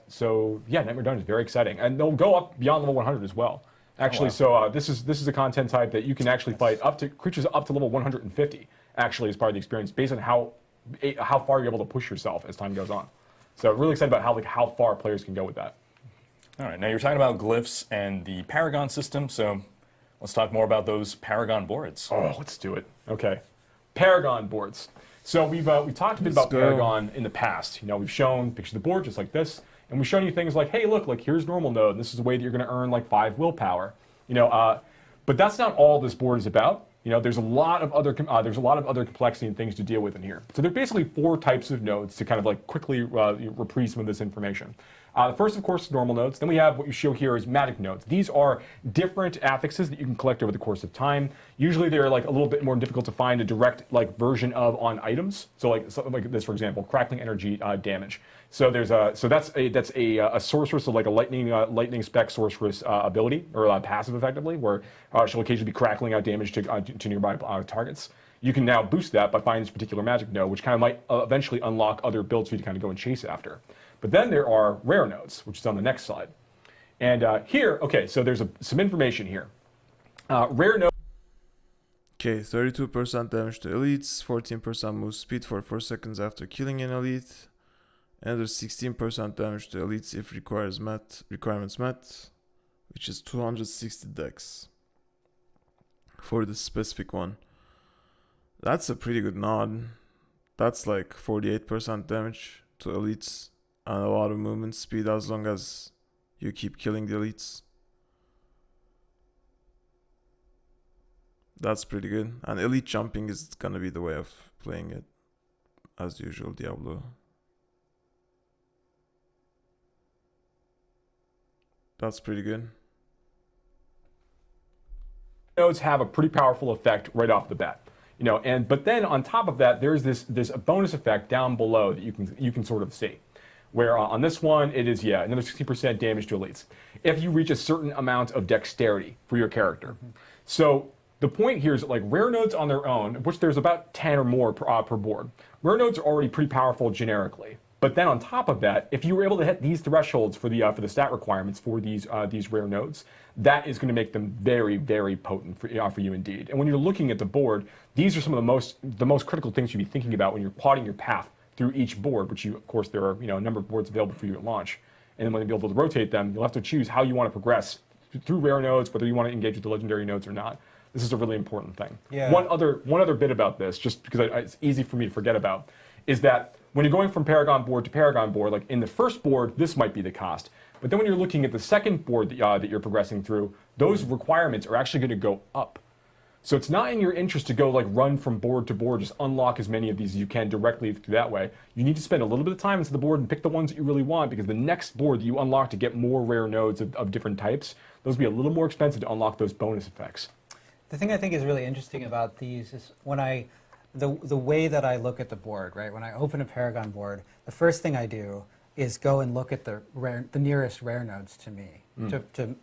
So yeah, Nightmare Dungeon is very exciting, and they'll go up beyond level 100 as well. Actually, so this is a content type that you can actually fight up to creatures up to level 150. Actually, as part of the experience, based on how far you're able to push yourself as time goes on. So really excited about how far players can go with that. All right, now you're talking about glyphs and the Paragon system, so let's talk more about those Paragon boards. Oh, let's do it. Okay, Paragon boards. So we've talked a bit about Paragon in the past. We've shown pictures of the board just like this, and we've shown you things like, hey, look, like here's normal node, and this is the way that you're going to earn like 5 willpower. But that's not all this board is about. There's a lot of other complexity and things to deal with in here. So there are basically 4 types of nodes to kind of like quickly reprise some of this information. The first, of course, is normal nodes. Then we have what you show here is magic nodes. These are different affixes that you can collect over the course of time. Usually they're like a little bit more difficult to find a direct like version of on items. So like something like this, for example, crackling energy damage. So there's that's a sorceress, so like a lightning spec sorceress ability, or passive effectively, where she'll occasionally be crackling out damage to nearby targets. You can now boost that by finding this particular magic node, which kind of might eventually unlock other builds for you to kind of go and chase after. But then there are rare nodes, which is on the next slide. And here, okay, so there's some information here. Rare nodes. Okay, 32% damage to elites, 14% move speed for 4 seconds after killing an elite, and there's 16% damage to elites if requirements met, which is 260 dex for this specific one. That's a pretty good nod. That's like 48% damage to elites and a lot of movement speed as long as you keep killing the elites. That's pretty good. And elite jumping is gonna be the way of playing it, as usual, Diablo. That's pretty good. Nodes have a pretty powerful effect right off the bat. But then on top of that, there's this bonus effect down below that you can sort of see. Where on this one, it is, another 60% damage to elites if you reach a certain amount of dexterity for your character. So the point here is that, like, rare nodes on their own, which there's about 10 or more per board, rare nodes are already pretty powerful generically. But then on top of that, if you were able to hit these thresholds for the stat requirements for these rare nodes, that is going to make them very, very potent for you indeed. And when you're looking at the board, these are some of the most critical things you'd be thinking about when you're plotting your path through each board, which of course, there are a number of boards available for you at launch. And then when you'll be able to rotate them, you'll have to choose how you want to progress through rare nodes, whether you want to engage with the legendary nodes or not. This is a really important thing. Yeah. One other bit about this, just because it's easy for me to forget about, is that when you're going from Paragon board to Paragon board, like in the first board, this might be the cost. But then when you're looking at the second board that you're progressing through, those requirements are actually going to go up. So it's not in your interest to go like run from board to board, just unlock as many of these as you can directly through that way. You need to spend a little bit of time into the board and pick the ones that you really want, because the next board that you unlock to get more rare nodes of different types, those will be a little more expensive to unlock those bonus effects. The thing I think is really interesting about these is when the way that I look at the board, right? When I open a Paragon board, the first thing I do is go and look at the nearest rare nodes to me, to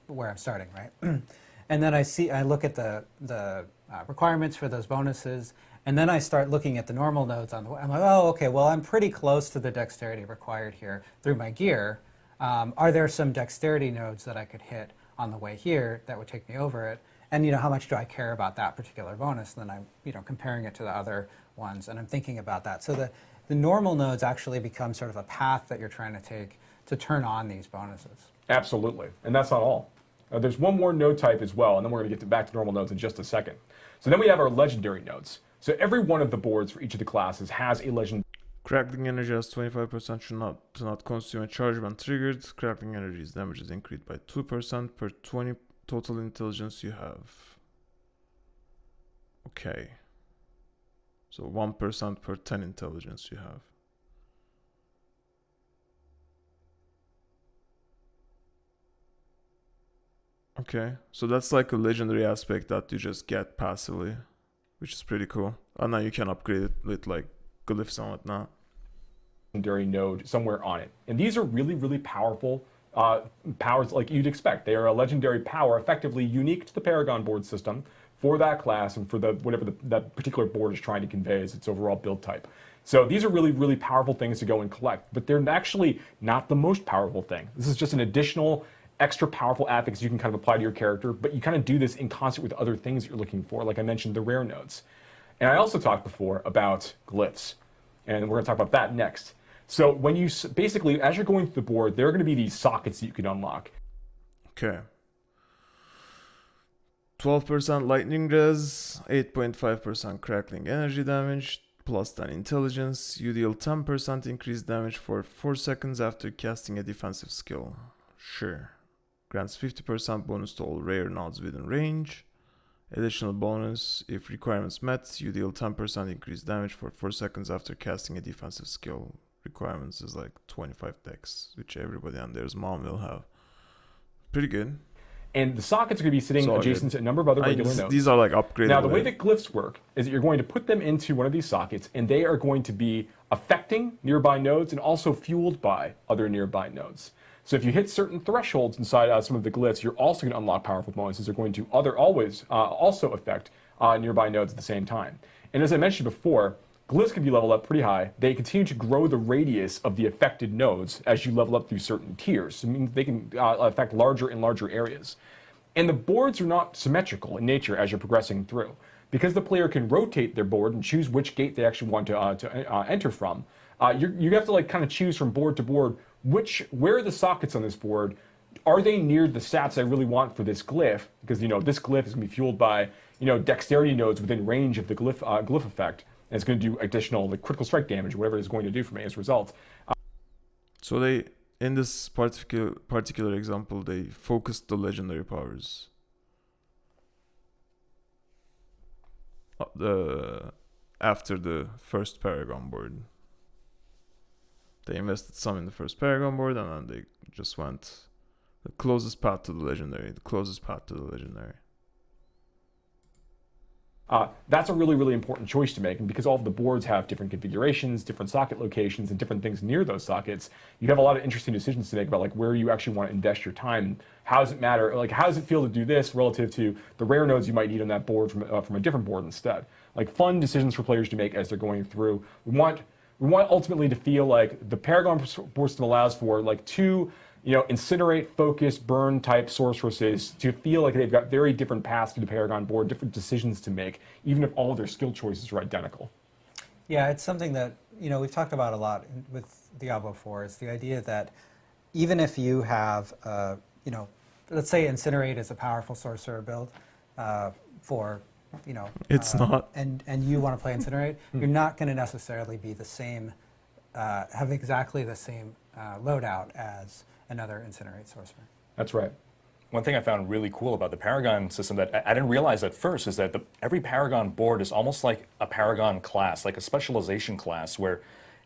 where I'm starting, right? And then I look at the requirements for those bonuses, And then I start looking at the normal nodes on the way. I'm like, oh, okay, well, I'm pretty close to the dexterity required here through my gear. Are there some dexterity nodes that I could hit on the way here that would take me over it? And how much do I care about that particular bonus? And then I'm comparing it to the other ones, and I'm thinking about that. So the normal nodes actually become sort of a path that you're trying to take to turn on these bonuses. Absolutely, and that's not all. There's one more node type as well, and then we're going to get back to normal nodes in just a second. So then we have our legendary nodes. So every one of the boards for each of the classes has a legendary. Crackling energy has 25% to not consume a charge when triggered. Crackling energy's damage is increased by 2% per 20 total intelligence you have. Okay. So 1% per 10 intelligence you have. Okay, so that's like a legendary aspect that you just get passively, which is pretty cool. And now you can upgrade it with like glyphs and whatnot. Legendary node somewhere on it. And these are really, really powerful powers like you'd expect. They are a legendary power, effectively unique to the Paragon board system for that class and for whatever that particular board is trying to convey as its overall build type. So these are really, really powerful things to go and collect, but they're actually not the most powerful thing. This is just an additional extra powerful affix you can kind of apply to your character, but you kind of do this in concert with other things that you're looking for, like I mentioned, the rare nodes. And I also talked before about glyphs, and we're going to talk about that next. So when you basically, as you're going through the board, there are going to be these sockets that you can unlock. Okay. 12% lightning res, 8.5% crackling energy damage, plus 10 intelligence. You deal 10% increased damage for 4 seconds after casting a defensive skill. Sure. Grants 50% bonus to all rare nodes within range. Additional bonus, if requirements met, you deal 10% increased damage for 4 seconds after casting a defensive skill. Requirements is like 25 dex, which everybody on there's mom will have. Pretty good. And the sockets are going to be sitting adjacent to a number of other regular nodes. These are like upgraded. Now, the way that glyphs work is that you're going to put them into one of these sockets, and they are going to be affecting nearby nodes and also fueled by other nearby nodes. So if you hit certain thresholds inside some of the glyphs, you're also going to unlock powerful bonuses. They're going to always also affect nearby nodes at the same time. And as I mentioned before, glyphs can be leveled up pretty high. They continue to grow the radius of the affected nodes as you level up through certain tiers. So it means they can affect larger and larger areas. And the boards are not symmetrical in nature as you're progressing through. Because the player can rotate their board and choose which gate they actually want to enter from, you have to like kind of choose from board to board where are the sockets on this board. Are they near the stats I really want for this glyph? Because this glyph is going to be fueled by dexterity nodes within range of the glyph effect, and it's going to do additional critical strike damage, whatever it's going to do for me as a result. So they, in this particular example, they focused the legendary powers. After the first Paragon board. They invested some in the first Paragon board, and then they just went the closest path to the legendary, That's a really, really important choice to make, and because all of the boards have different configurations, different socket locations, and different things near those sockets, you have a lot of interesting decisions to make about where you actually want to invest your time, and how does it matter, how does it feel to do this relative to the rare nodes you might need on that board from a different board instead. Fun decisions for players to make as they're going through. We want ultimately to feel like the Paragon board system allows for two incinerate, focus, burn type sorceresses to feel like they've got very different paths through the Paragon board, different decisions to make, even if all of their skill choices are identical. Yeah, it's something that we've talked about a lot with Diablo 4. It's the idea that even if you have, let's say Incinerate is a powerful sorcerer build for it's not, and you want to play Incinerate, you're not going to necessarily be the same, have exactly the same loadout as another Incinerate sorcerer. That's right. One thing I found really cool about the Paragon system that I didn't realize at first is that every Paragon board is almost like a Paragon class, like a specialization class, where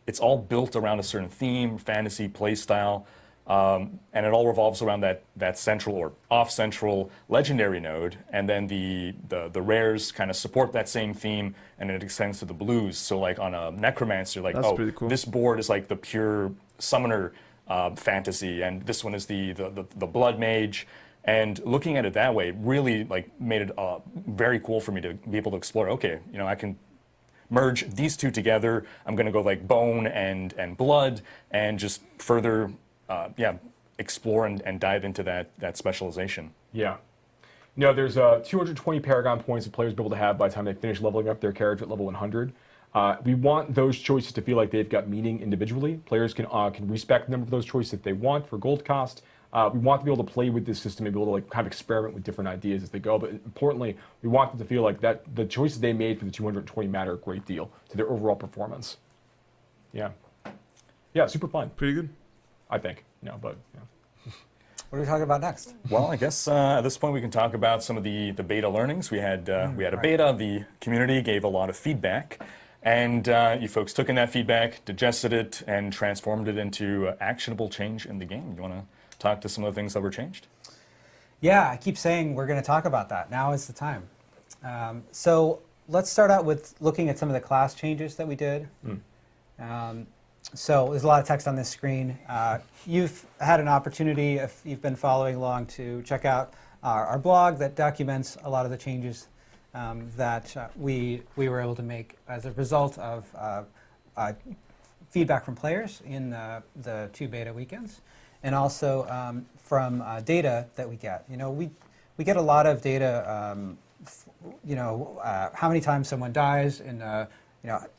it's all built around a certain theme, fantasy, playstyle, and it all revolves around that central or off-central legendary node, and then the rares kind of support that same theme, and it extends to the blues. So on a Necromancer, pretty cool. This board is like the pure summoner fantasy, and this one is the Blood Mage. And looking at it that way really made it very cool for me to be able to explore. Okay, I can merge these two together. I'm going to go like bone and blood and just further, explore and dive into that specialization. Yeah. No, there's 220 Paragon points that players will be able to have by the time they finish leveling up their character at level 100. We want those choices to feel like they've got meaning individually. Players can respect the number of those choices if they want for gold cost. We want to be able to play with this system and be able to like kind of experiment with different ideas as they go. But importantly, we want them to feel like that the choices they made for the 220 matter a great deal to their overall performance. Yeah. Yeah, super fun. Pretty good. I think. No, but yeah. What are we talking about next? Well, I guess at this point we can talk about some of the beta learnings. We had a beta. The community gave a lot of feedback, and you folks took in that feedback, digested it, and transformed it into actionable change in the game. You want to talk to some of the things that were changed? Yeah, I keep saying we're going to talk about that. Now is the time. So let's start out with looking at some of the class changes that we did. So there's a lot of text on this screen. You've had an opportunity, if you've been following along, to check out our blog that documents a lot of the changes that we were able to make as a result of feedback from players in the 2 beta weekends, and also from data that we get. You know, we get a lot of data. How many times someone dies in.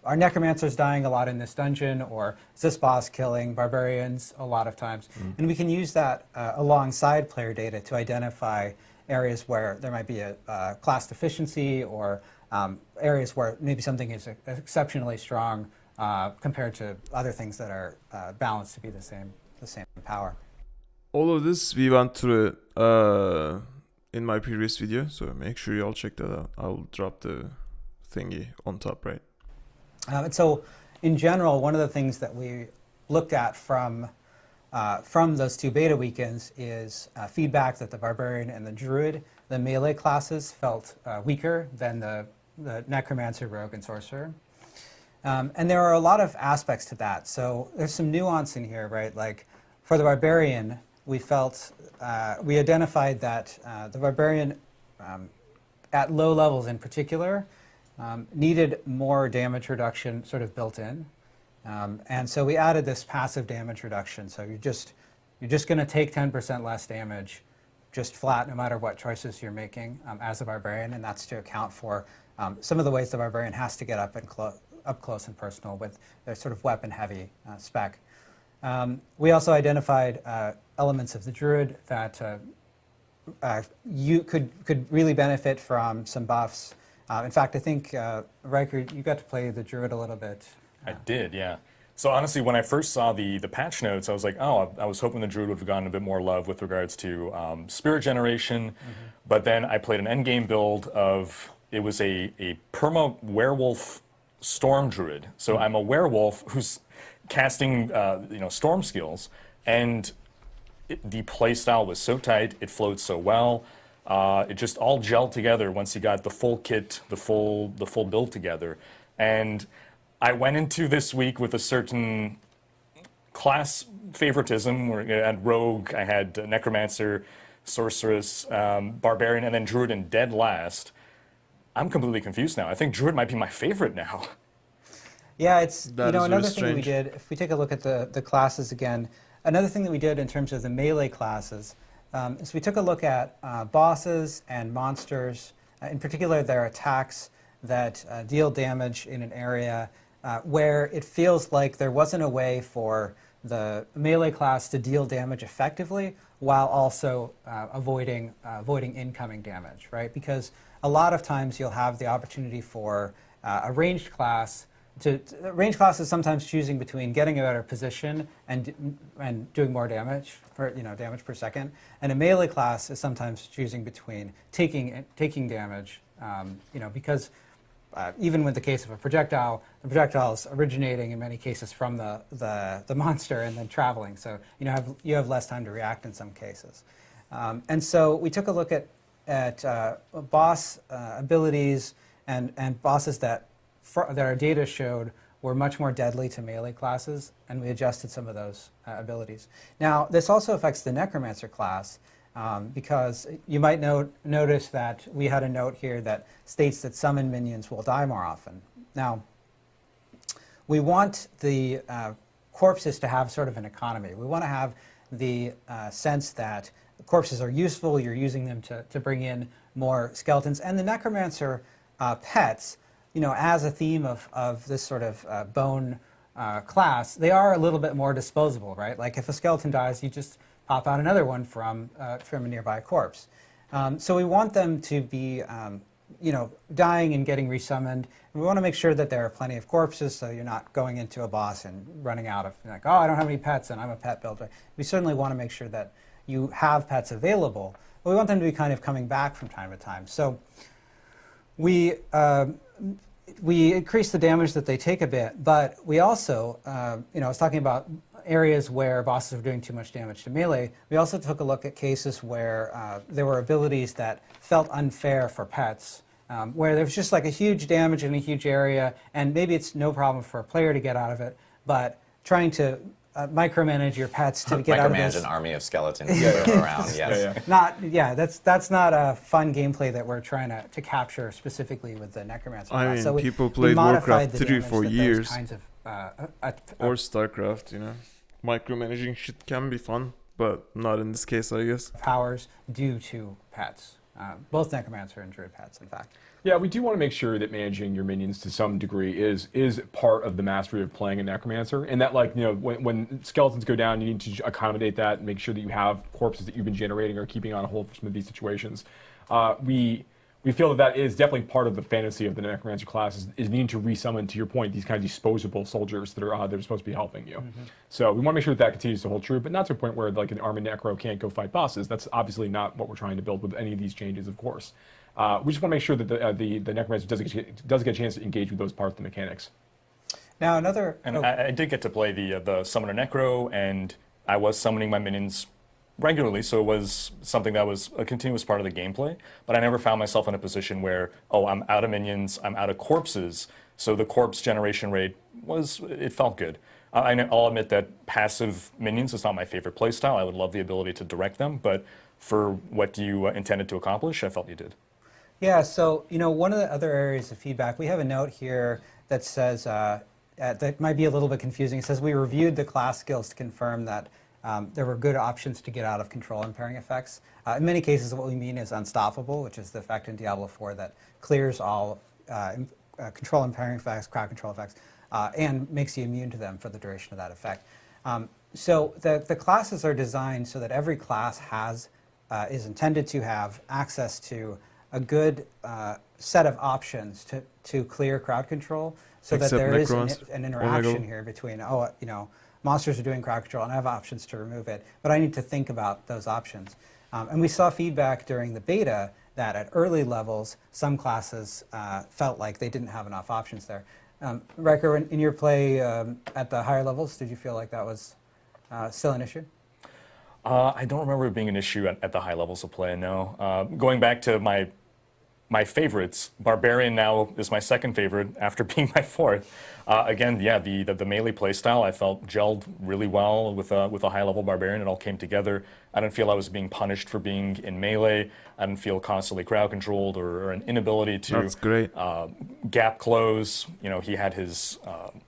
Are necromancers dying a lot in this dungeon, or is this boss killing barbarians a lot of times? And we can use that alongside player data to identify areas where there might be a class deficiency, or areas where maybe something is exceptionally strong compared to other things that are balanced to be the same power. All of this we went through in my previous video, so make sure you all check that out. I'll drop the thingy on top, right? And so, in general, one of the things that we looked at from those 2 beta weekends is feedback that the Barbarian and the Druid, the melee classes, felt weaker than the Necromancer, Rogue, and Sorcerer. And there are a lot of aspects to that. So there's some nuance in here, right? Like for the Barbarian, we identified that the Barbarian, at low levels in particular, needed more damage reduction sort of built in. And so we added this passive damage reduction. So you're just going to take 10% less damage just flat no matter what choices you're making as a Barbarian, and that's to account for some of the ways the Barbarian has to get up close and personal with their sort of weapon-heavy spec. We also identified elements of the Druid that you could really benefit from some buffs. In fact, I think, Riker, you got to play the Druid a little bit. I did, yeah. So honestly, when I first saw the patch notes, I was like, oh, I was hoping the Druid would have gotten a bit more love with regards to spirit generation. But then I played an endgame build of, it was a perma werewolf storm Druid. So I'm a werewolf who's casting storm skills, and the playstyle was so tight, it flowed so well. It just all gelled together once you got the full kit, the full build together. And I went into this week with a certain class favoritism, where I had Rogue, I had Necromancer, Sorceress, Barbarian, and then Druid in dead last. I'm completely confused now. I think Druid might be my favorite now. Yeah, it's That another is thing really we did. If we take a look at the classes again, another thing that we did in terms of the melee classes is we took a look at bosses and monsters, in particular their attacks that deal damage in an area where it feels like there wasn't a way for the melee class to deal damage effectively while also avoiding incoming damage, right? Because a lot of times you'll have the opportunity for a ranged class. Range class is sometimes choosing between getting a better position and doing more damage, damage per second, and a melee class is sometimes choosing between taking damage, because even with the case of a projectile, the projectile is originating in many cases from the monster and then traveling, so you have less time to react in some cases, and so we took a look at boss abilities and bosses that our data showed were much more deadly to melee classes, and we adjusted some of those abilities. Now, this also affects the Necromancer class, because you might notice that we had a note here that states that summon minions will die more often. Now, we want the corpses to have sort of an economy. We want to have the sense that corpses are useful, you're using them to bring in more skeletons. And the necromancer pets, as a theme of this sort of bone class, they are a little bit more disposable, right? Like if a skeleton dies, you just pop out another one from a nearby corpse. So we want them to be dying and getting resummoned. And we want to make sure that there are plenty of corpses, so you're not going into a boss and running out of, like, oh, I don't have any pets and I'm a pet builder. We certainly want to make sure that you have pets available, but we want them to be kind of coming back from time to time. So we increase the damage that they take a bit, but we also, I was talking about areas where bosses were doing too much damage to melee. We also took a look at cases where there were abilities that felt unfair for pets, where there was just like a huge damage in a huge area, and maybe it's no problem for a player to get out of it, but trying to micromanage your pets to get out of this. Micromanage an army of skeletons around, yes. That's not a fun gameplay that we're trying to capture specifically with the necromancer class. I mean, so people played Warcraft 3 for years. Kinds of, or StarCraft, Micromanaging shit can be fun, but not in this case, I guess. Powers due to pets. Both necromancer and druid pets, in fact. Yeah, we do want to make sure that managing your minions to some degree is part of the mastery of playing a necromancer, and that when skeletons go down, you need to accommodate that and make sure that you have corpses that you've been generating or keeping on hold for some of these situations. We feel that is definitely part of the fantasy of the necromancer class is needing to resummon, to your point, these kind of disposable soldiers that are supposed to be helping you. Mm-hmm. So we want to make sure that continues to hold true, but not to a point where like an army necro can't go fight bosses. That's obviously not what we're trying to build with any of these changes, of course. We just want to make sure that the necromancer does get a chance to engage with those parts of the mechanics. Now another... I did get to play the Summoner Necro, and I was summoning my minions regularly, so it was something that was a continuous part of the gameplay, but I never found myself in a position where, I'm out of minions, I'm out of corpses, so the corpse generation rate it felt good. I'll admit that passive minions is not my favorite playstyle. I would love the ability to direct them, but for what you intended to accomplish, I felt you did. Yeah, so, one of the other areas of feedback, we have a note here that says, that might be a little bit confusing. It says, we reviewed the class skills to confirm that there were good options to get out of control impairing effects. In many cases, what we mean is unstoppable, which is the effect in Diablo IV that clears all control impairing effects, crowd control effects, and makes you immune to them for the duration of that effect. So the classes are designed so that every class is intended to have access to a good set of options to clear crowd control, so that there is an interaction here between, monsters are doing crowd control and I have options to remove it, but I need to think about those options. And we saw feedback during the beta that at early levels, some classes felt like they didn't have enough options there. Riker, in your play at the higher levels, did you feel like that was still an issue? I don't remember it being an issue at the high levels of play, no. Going back to my favorites, Barbarian now is my second favorite after being my fourth. Again, yeah, the melee playstyle I felt gelled really well with a high-level Barbarian. It all came together. I didn't feel I was being punished for being in melee. I didn't feel constantly crowd-controlled or an inability to That's great. Gap close. He had his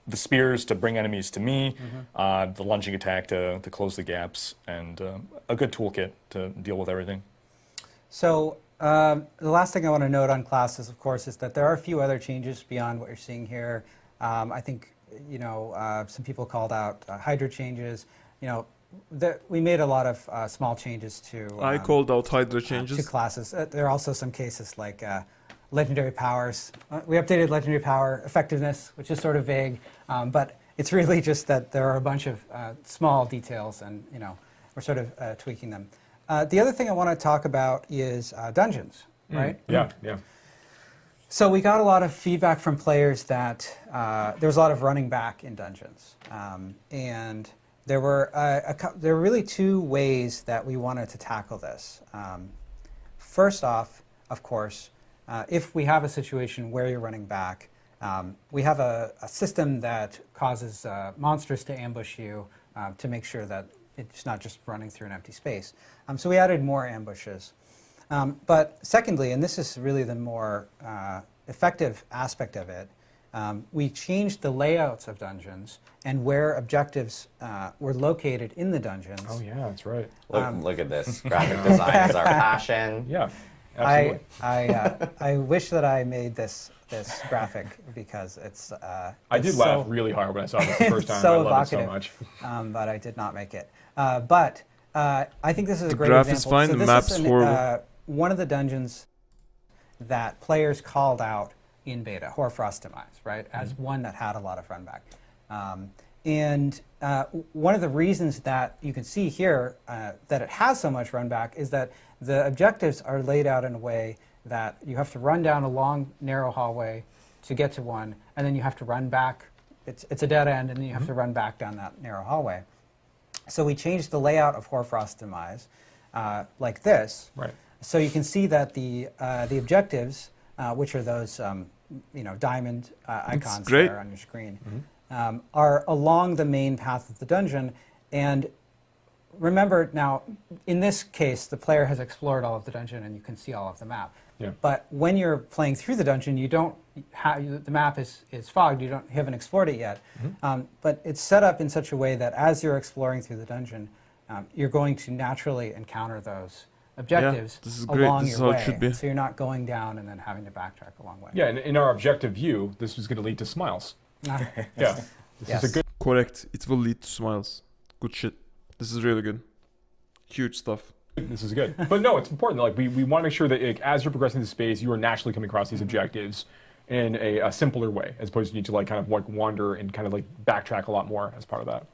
the spears to bring enemies to me, the lunging attack to close the gaps, and a good toolkit to deal with everything. So the last thing I want to note on classes, of course, is that there are a few other changes beyond what you're seeing here. I think, some people called out Hydra changes. We made a lot of small changes to... I called out Hydra changes. To classes. There are also some cases like legendary powers. We updated legendary power effectiveness, which is sort of vague, but it's really just that there are a bunch of small details, and we're sort of tweaking them. The other thing I want to talk about is dungeons, right? Yeah. So we got a lot of feedback from players that there was a lot of running back in dungeons, and there were really two ways that we wanted to tackle this. First off, of course, if we have a situation where you're running back, we have a system that causes monsters to ambush you to make sure that it's not just running through an empty space. So we added more ambushes. But secondly, and this is really the more effective aspect of it, we changed the layouts of dungeons and where objectives were located in the dungeons. Oh yeah, that's right. Look at this. Graphic design is our passion. Yeah, absolutely. I wish that I made this graphic because it's. I did laugh really hard when I saw this the first time. So I love it so evocative, much. but I did not make it. But I think this is a great graph example. is fine, So the this map's is horrible. one of the dungeons that players called out in beta, Hoarfrost right, as one that had a lot of runback. And one of the reasons that you can see here that it has so much runback is that the objectives are laid out in a way that you have to run down a long, narrow hallway to get to one, and then you have to run back. It's a dead end, and then you have to run back down that narrow hallway. So we changed the layout of Hoarfrost like this. Right. So you can see that the objectives, which are those diamond icons great. there on your screen, are along the main path of the dungeon. And remember now, in this case, the player has explored all of the dungeon and you can see all of the map. Yeah. But when you're playing through the dungeon, you don't the map is fogged. You haven't explored it yet. But it's set up in such a way that as you're exploring through the dungeon, you're going to naturally encounter those objectives this is great. along This is your how it way. should be. So you're not going down and then having to backtrack a long way. Yeah, and in our objective view, this was going to lead to smiles. Yeah, this Yes. is a good. Correct. It will lead to smiles. Good shit. This is really good. Huge stuff. This is good. But no, it's important. Like we want to make sure that as you're progressing the space, you are naturally coming across these objectives in a simpler way, as opposed to you need to kind of wander and kind of backtrack a lot more as part of that.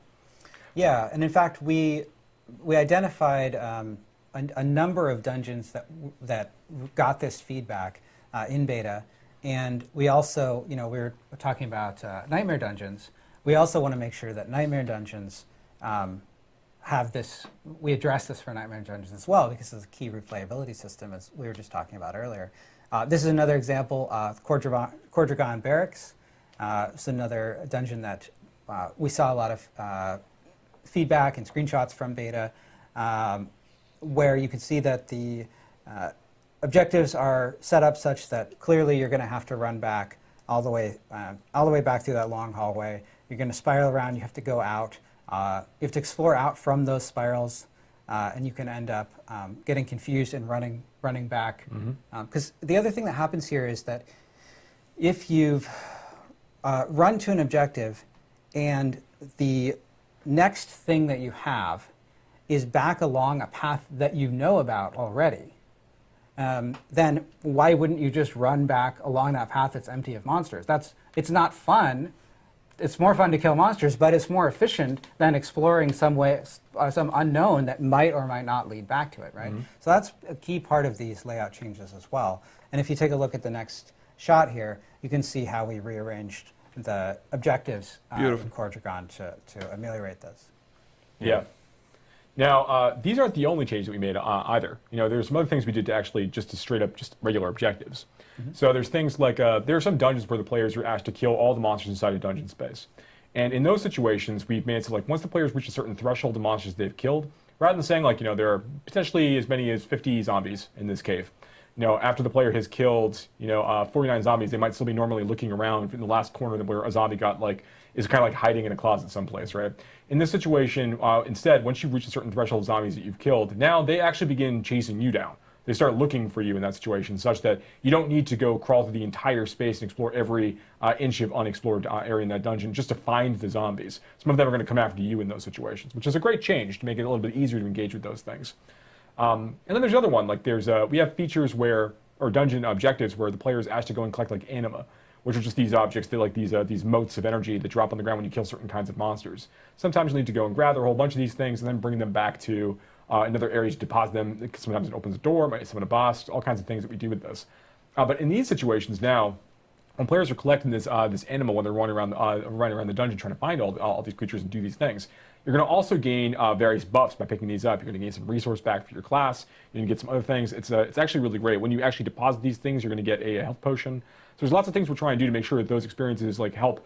Yeah, and in fact, we identified a number of dungeons that got this feedback in beta, and we also, we were talking about nightmare dungeons. We also want to make sure that nightmare dungeons have this. We address this for nightmare dungeons as well because it's a key replayability system, as we were just talking about earlier. This is another example of Cordragon Barracks. It's another dungeon that we saw a lot of feedback and screenshots from beta, where you can see that the objectives are set up such that clearly you're going to have to run back all the way back through that long hallway. You're going to spiral around. You have to go out. You have to explore out from those spirals, and you can end up getting confused and running back. Because the other thing that happens here is that if you've run to an objective and the next thing that you have is back along a path that you know about already, then why wouldn't you just run back along that path that's empty of monsters? It's not fun. It's more fun to kill monsters, but it's more efficient than exploring some unknown that might or might not lead back to it, right? So that's a key part of these layout changes as well. And if you take a look at the next shot here, you can see how we rearranged the objectives in Cordragon to ameliorate this. Yeah. Now, these aren't the only changes that we made either. There's some other things we did to actually just straight up regular objectives. So there's things like, there are some dungeons where the players are asked to kill all the monsters inside a dungeon space. And in those situations, we've made it so once the players reach a certain threshold of monsters they've killed, rather than saying there are potentially as many as 50 zombies in this cave. After the player has killed, 49 zombies, they might still be normally looking around in the last corner where a zombie got is kind of hiding in a closet someplace, right? In this situation, instead, once you reach a certain threshold of zombies that you've killed, now they actually begin chasing you down. They start looking for you in that situation, such that you don't need to go crawl through the entire space and explore every inch of unexplored area in that dungeon just to find the zombies. Some of them are going to come after you in those situations, which is a great change to make it a little bit easier to engage with those things. And then there's another one, we have features or dungeon objectives where the player is asked to go and collect anima, which are just these objects, these motes of energy that drop on the ground when you kill certain kinds of monsters. Sometimes you need to go and gather a whole bunch of these things and then bring them back to another area to deposit them. Sometimes it opens a door, might summon a boss, all kinds of things that we do with this. But in these situations now, when players are collecting this anima when they're running around the dungeon trying to find all these creatures and do these things, you're going to also gain various buffs by picking these up. You're going to gain some resource back for your class. You're going to get some other things. It's actually really great. When you actually deposit these things, you're going to get a health potion. So there's lots of things we're trying to do to make sure that those experiences help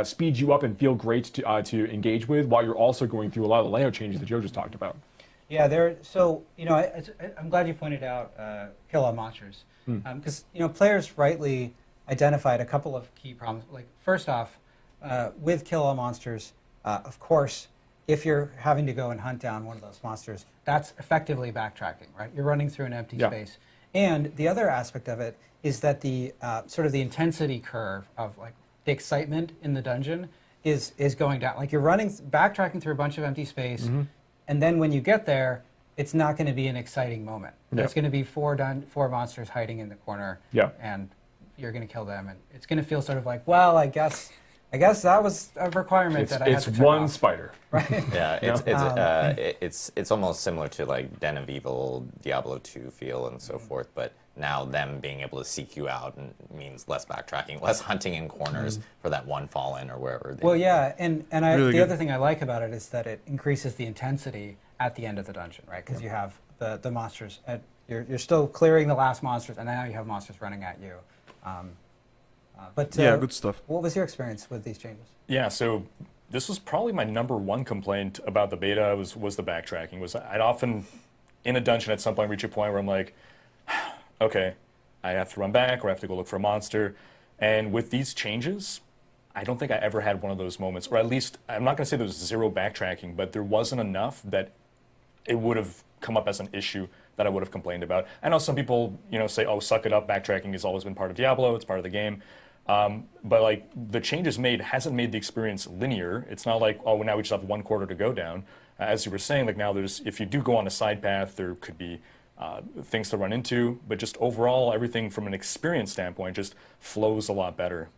speed you up and feel great to engage with, while you're also going through a lot of the layout changes that Joe just talked about. Yeah, I'm glad you pointed out kill all monsters, because players rightly identified a couple of key problems. Like first off, with kill all monsters, of course, if you're having to go and hunt down one of those monsters, that's effectively backtracking, right? You're running through an empty space. And the other aspect of it is that the sort of the intensity curve of like the excitement in the dungeon is going down. Like you're backtracking through a bunch of empty space, and then when you get there, it's not going to be an exciting moment. There's going to be four monsters hiding in the corner, and you're going to kill them, and it's going to feel sort of like, well, I guess that was a requirement that I had to It's check one off. spider. Right? Yeah, it's almost similar to like Den of Evil, Diablo 2 feel and so forth, but now them being able to seek you out means less backtracking, less hunting in corners for that one fallen or wherever. Well, yeah, and Really the good. other thing I like about it is that it increases the intensity at the end of the dungeon, right? Because you have the monsters, you're still clearing the last monsters, and now you have monsters running at you. Yeah, good stuff. What was your experience with these changes? Yeah, so this was probably my #1 complaint about the beta was the backtracking. I'd often, in a dungeon at some point, reach a point where I'm like, okay, I have to run back or I have to go look for a monster. And with these changes, I don't think I ever had one of those moments, or at least, I'm not going to say there was zero backtracking, but there wasn't enough that it would have come up as an issue that I would have complained about. I know some people, say, oh, suck it up, backtracking has always been part of Diablo, it's part of the game. But like the changes made hasn't made the experience linear. It's not like, oh, now we just have one quarter to go down. As you were saying, like now if you do go on a side path, there could be things to run into, but just overall, everything from an experience standpoint just flows a lot better.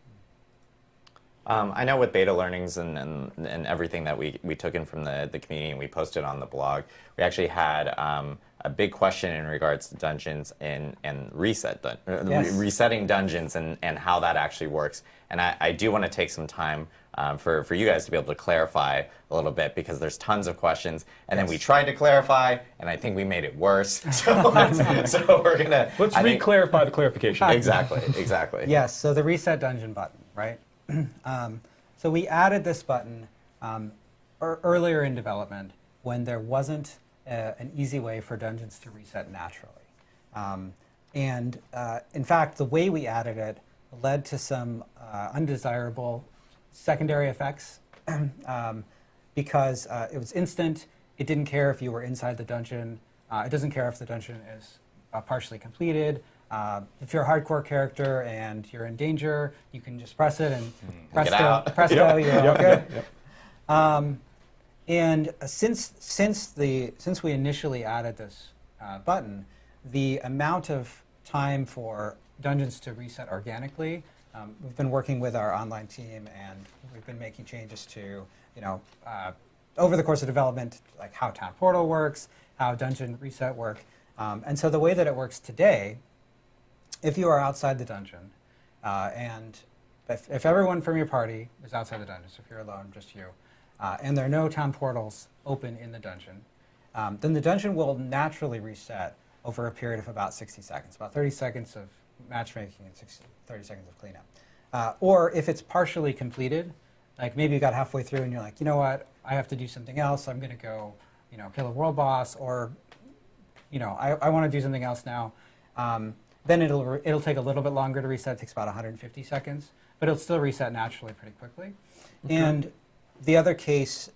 I know with beta learnings and everything that we took in from the community and we posted on the blog, we actually had a big question in regards to dungeons and resetting dungeons and how that actually works. And I do want to take some time for you guys to be able to clarify a little bit, because there's tons of questions. And then we tried to clarify, and I think we made it worse. So we're going to... Let's re-clarify the clarification. Exactly. Yes, so the reset dungeon button, right? So we added this button earlier in development when there wasn't an easy way for dungeons to reset naturally. In fact, the way we added it led to some undesirable secondary effects because it was instant. It didn't care if you were inside the dungeon. It doesn't care if the dungeon is partially completed. If you're a hardcore character and you're in danger, you can just press it and presto, you're all good. And since we initially added this button, the amount of time for dungeons to reset organically, we've been working with our online team, and we've been making changes to, over the course of development, like how Town Portal works, how dungeon reset work. And so the way that it works today, if you are outside the dungeon, and if everyone from your party is outside the dungeon, so if you're alone, just you, and there are no town portals open in the dungeon, then the dungeon will naturally reset over a period of about 60 seconds, about 30 seconds of matchmaking and 30 seconds of cleanup. Or if it's partially completed, like maybe you got halfway through and you're like, you know what, I have to do something else, I'm going to go kill a world boss, or I want to do something else now. Then it'll take a little bit longer to reset. It takes about 150 seconds, but it'll still reset naturally pretty quickly. Okay. And the other case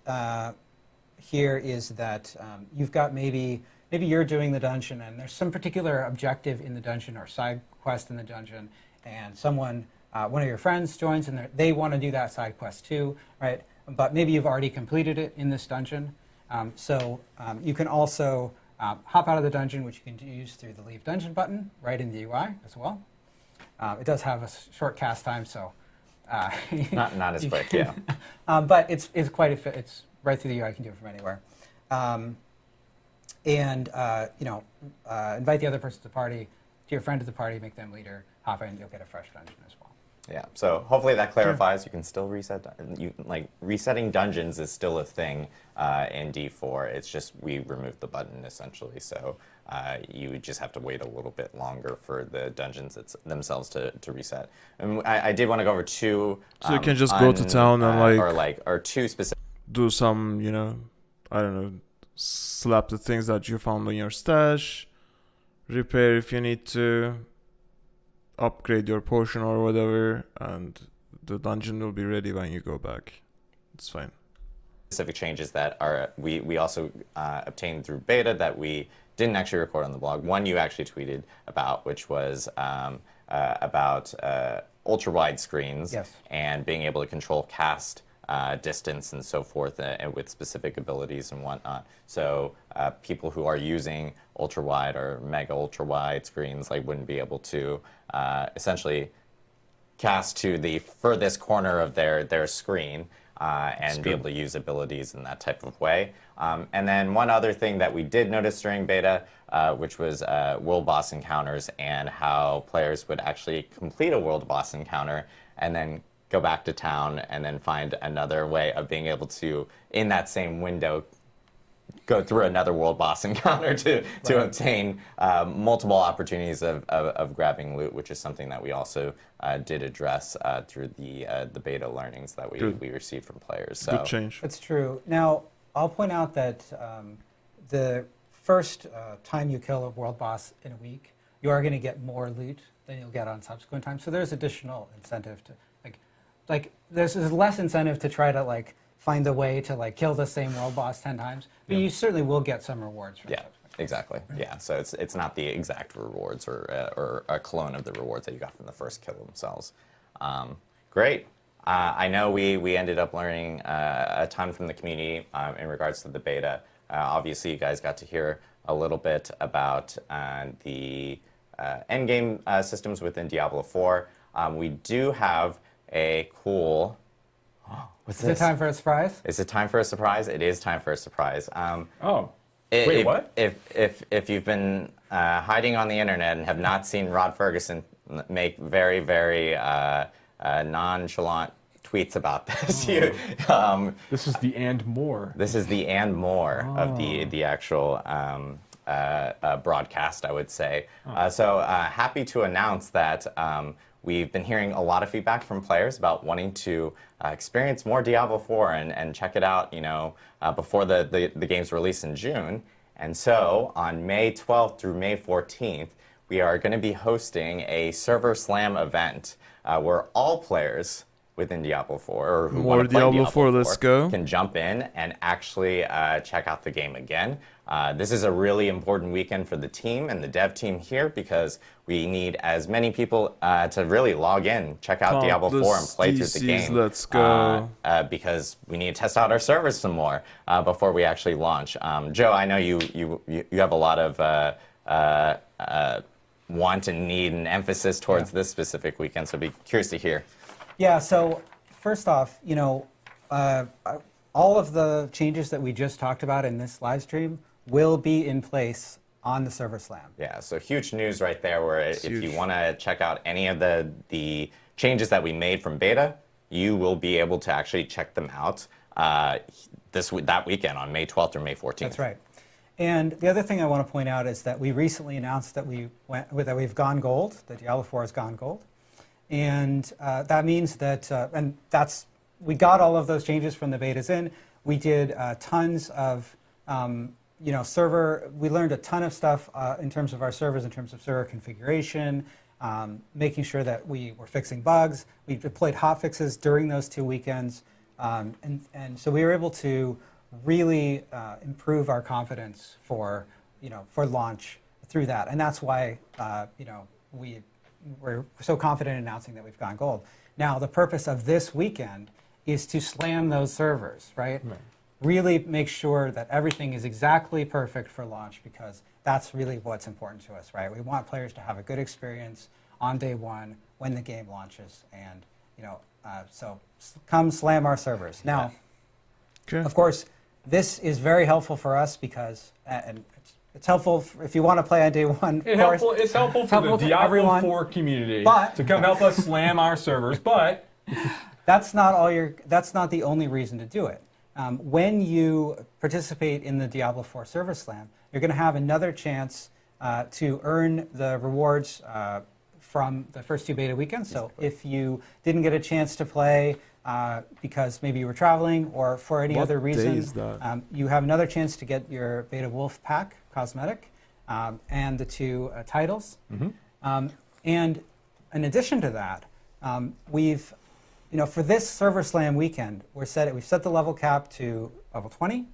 here is that you've got maybe you're doing the dungeon and there's some particular objective in the dungeon or side quest in the dungeon, and someone, one of your friends joins and they want to do that side quest too, right? But maybe you've already completed it in this dungeon. So you can also hop out of the dungeon, which you can use through the Leave Dungeon button right in the UI as well. It does have a short cast time, so not as quick, yeah. But it's right through the UI. You can do it from anywhere. Invite the other person to the party, to your friend to the party, make them leader, hop in, you'll get a fresh dungeon as well. Yeah, so hopefully that clarifies. You can still reset. Resetting dungeons is still a thing in D4. It's just we removed the button essentially, so you just have to wait a little bit longer for the dungeons themselves to reset. And I did want to go over two. So you can just go to town and or two specific. Do some, I don't know, slap the things that you found in your stash, repair if you need to. upgrade your potion or whatever, and the dungeon will be ready when you go back. It's fine. Specific changes that are we also obtained through beta that we didn't actually record on the blog. One you actually tweeted about, which was about ultra-wide screens, yes, and being able to control cast distance and so forth, and with specific abilities and whatnot. So people who are using ultra-wide or mega ultra-wide screens wouldn't be able to essentially cast to the furthest corner of their screen and be able to use abilities in that type of way. And then one other thing that we did notice during beta, which was world boss encounters, and how players would actually complete a world boss encounter and then go back to town and then find another way of being able to, in that same window, go through another world boss encounter to obtain multiple opportunities of grabbing loot, which is something that we also did address through the beta learnings that we received from players. So good change. That's true. Now, I'll point out that the first time you kill a world boss in a week, you are going to get more loot than you'll get on subsequent times. So there's additional incentive to there's less incentive to try to find a way to kill the same world boss 10 times, but you certainly will get some rewards from yeah, exactly. Yeah, so it's not the exact rewards or a clone of the rewards that you got from the first kill themselves. Great. I know we ended up learning a ton from the community in regards to the beta. Obviously, you guys got to hear a little bit about the endgame systems within Diablo 4. We do have a cool... What's this? Is it time for a surprise? Is it time for a surprise? It is time for a surprise. Wait, what? If you've been hiding on the internet and have not seen Rod Ferguson make very, very nonchalant tweets about this, this is the and more. This is the and more of the actual broadcast, I would say. So happy to announce that we've been hearing a lot of feedback from players about wanting to experience more Diablo 4 and check it out, before the game's release in June. And so on May 12th through May 14th, we are going to be hosting a Server Slam event where all players within Diablo 4 or who want to play Diablo 4, let's go, can jump in and actually check out the game again. This is a really important weekend for the team and the dev team here because we need as many people to really log in, check out Diablo 4 and play through the game. Let's go. Because we need to test out our servers some more before we actually launch. Joe, I know you have a lot of want and need and emphasis towards this specific weekend, so I'd be curious to hear. Yeah, so first off, all of the changes that we just talked about in this live stream will be in place on the Server Slam. Yeah, so huge news right there where if you want to check out any of the changes that we made from beta, you will be able to actually check them out that weekend on May 12th or May 14th. That's right. And the other thing I want to point out is that we recently announced that we've gone gold, that Diablo 4 has gone gold. And that means that, we got all of those changes from the betas in. We did tons of, we learned a ton of stuff in terms of our servers, in terms of server configuration, making sure that we were fixing bugs. We deployed hotfixes during those 2 weekends. And so we were able to really improve our confidence for launch through that. And that's why, we're so confident in announcing that we've gone gold. Now, the purpose of this weekend is to slam those servers, right? Really make sure that everything is exactly perfect for launch because that's really what's important to us, right? We want players to have a good experience on day one when the game launches. And, so come slam our servers. Now, of course, this is very helpful for us because, and it's helpful if you want to play on day one. It's helpful for the Diablo 4 community to come help us slam our servers, but that's not the only reason to do it. When you participate in the Diablo 4 Server Slam, you're going to have another chance to earn the rewards from the first 2 beta weekends. So if you didn't get a chance to play because maybe you were traveling or for any other reason, you have another chance to get your Beta Wolf pack cosmetic and the 2 titles. And in addition to that, we've, for this Server Slam weekend, we've set the level cap to level 20.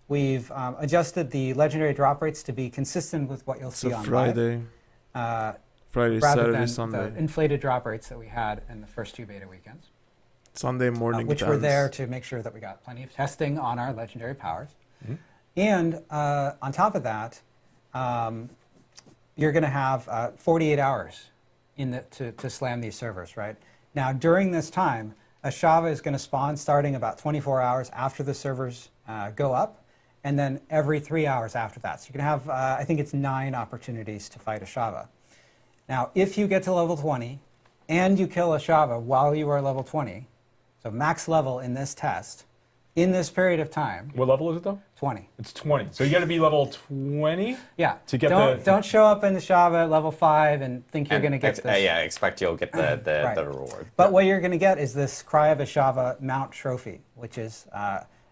We've adjusted the legendary drop rates to be consistent with what you'll see on Friday. Friday, rather Saturday, than Sunday. the inflated drop rates that we had in the first 2 beta weekends. Sunday morning. Which were there to make sure that we got plenty of testing on our legendary powers. And on top of that, you're going to have 48 hours to slam these servers, right? Now, during this time, a Shava is going to spawn starting about 24 hours after the servers go up, and then every 3 hours after that. So you're going to have, I think it's 9 opportunities to fight a Shava. Now, if you get to level 20 and you kill a Shava while you are level 20, so max level in this test, in this period of time. What level is it though? 20. It's 20. So you got to be level 20. Yeah. To get don't show up in the Shava at level 5 and think you're going to get this. Yeah, expect you'll get the reward. But what you're going to get is this Cry of a Shava mount trophy, which is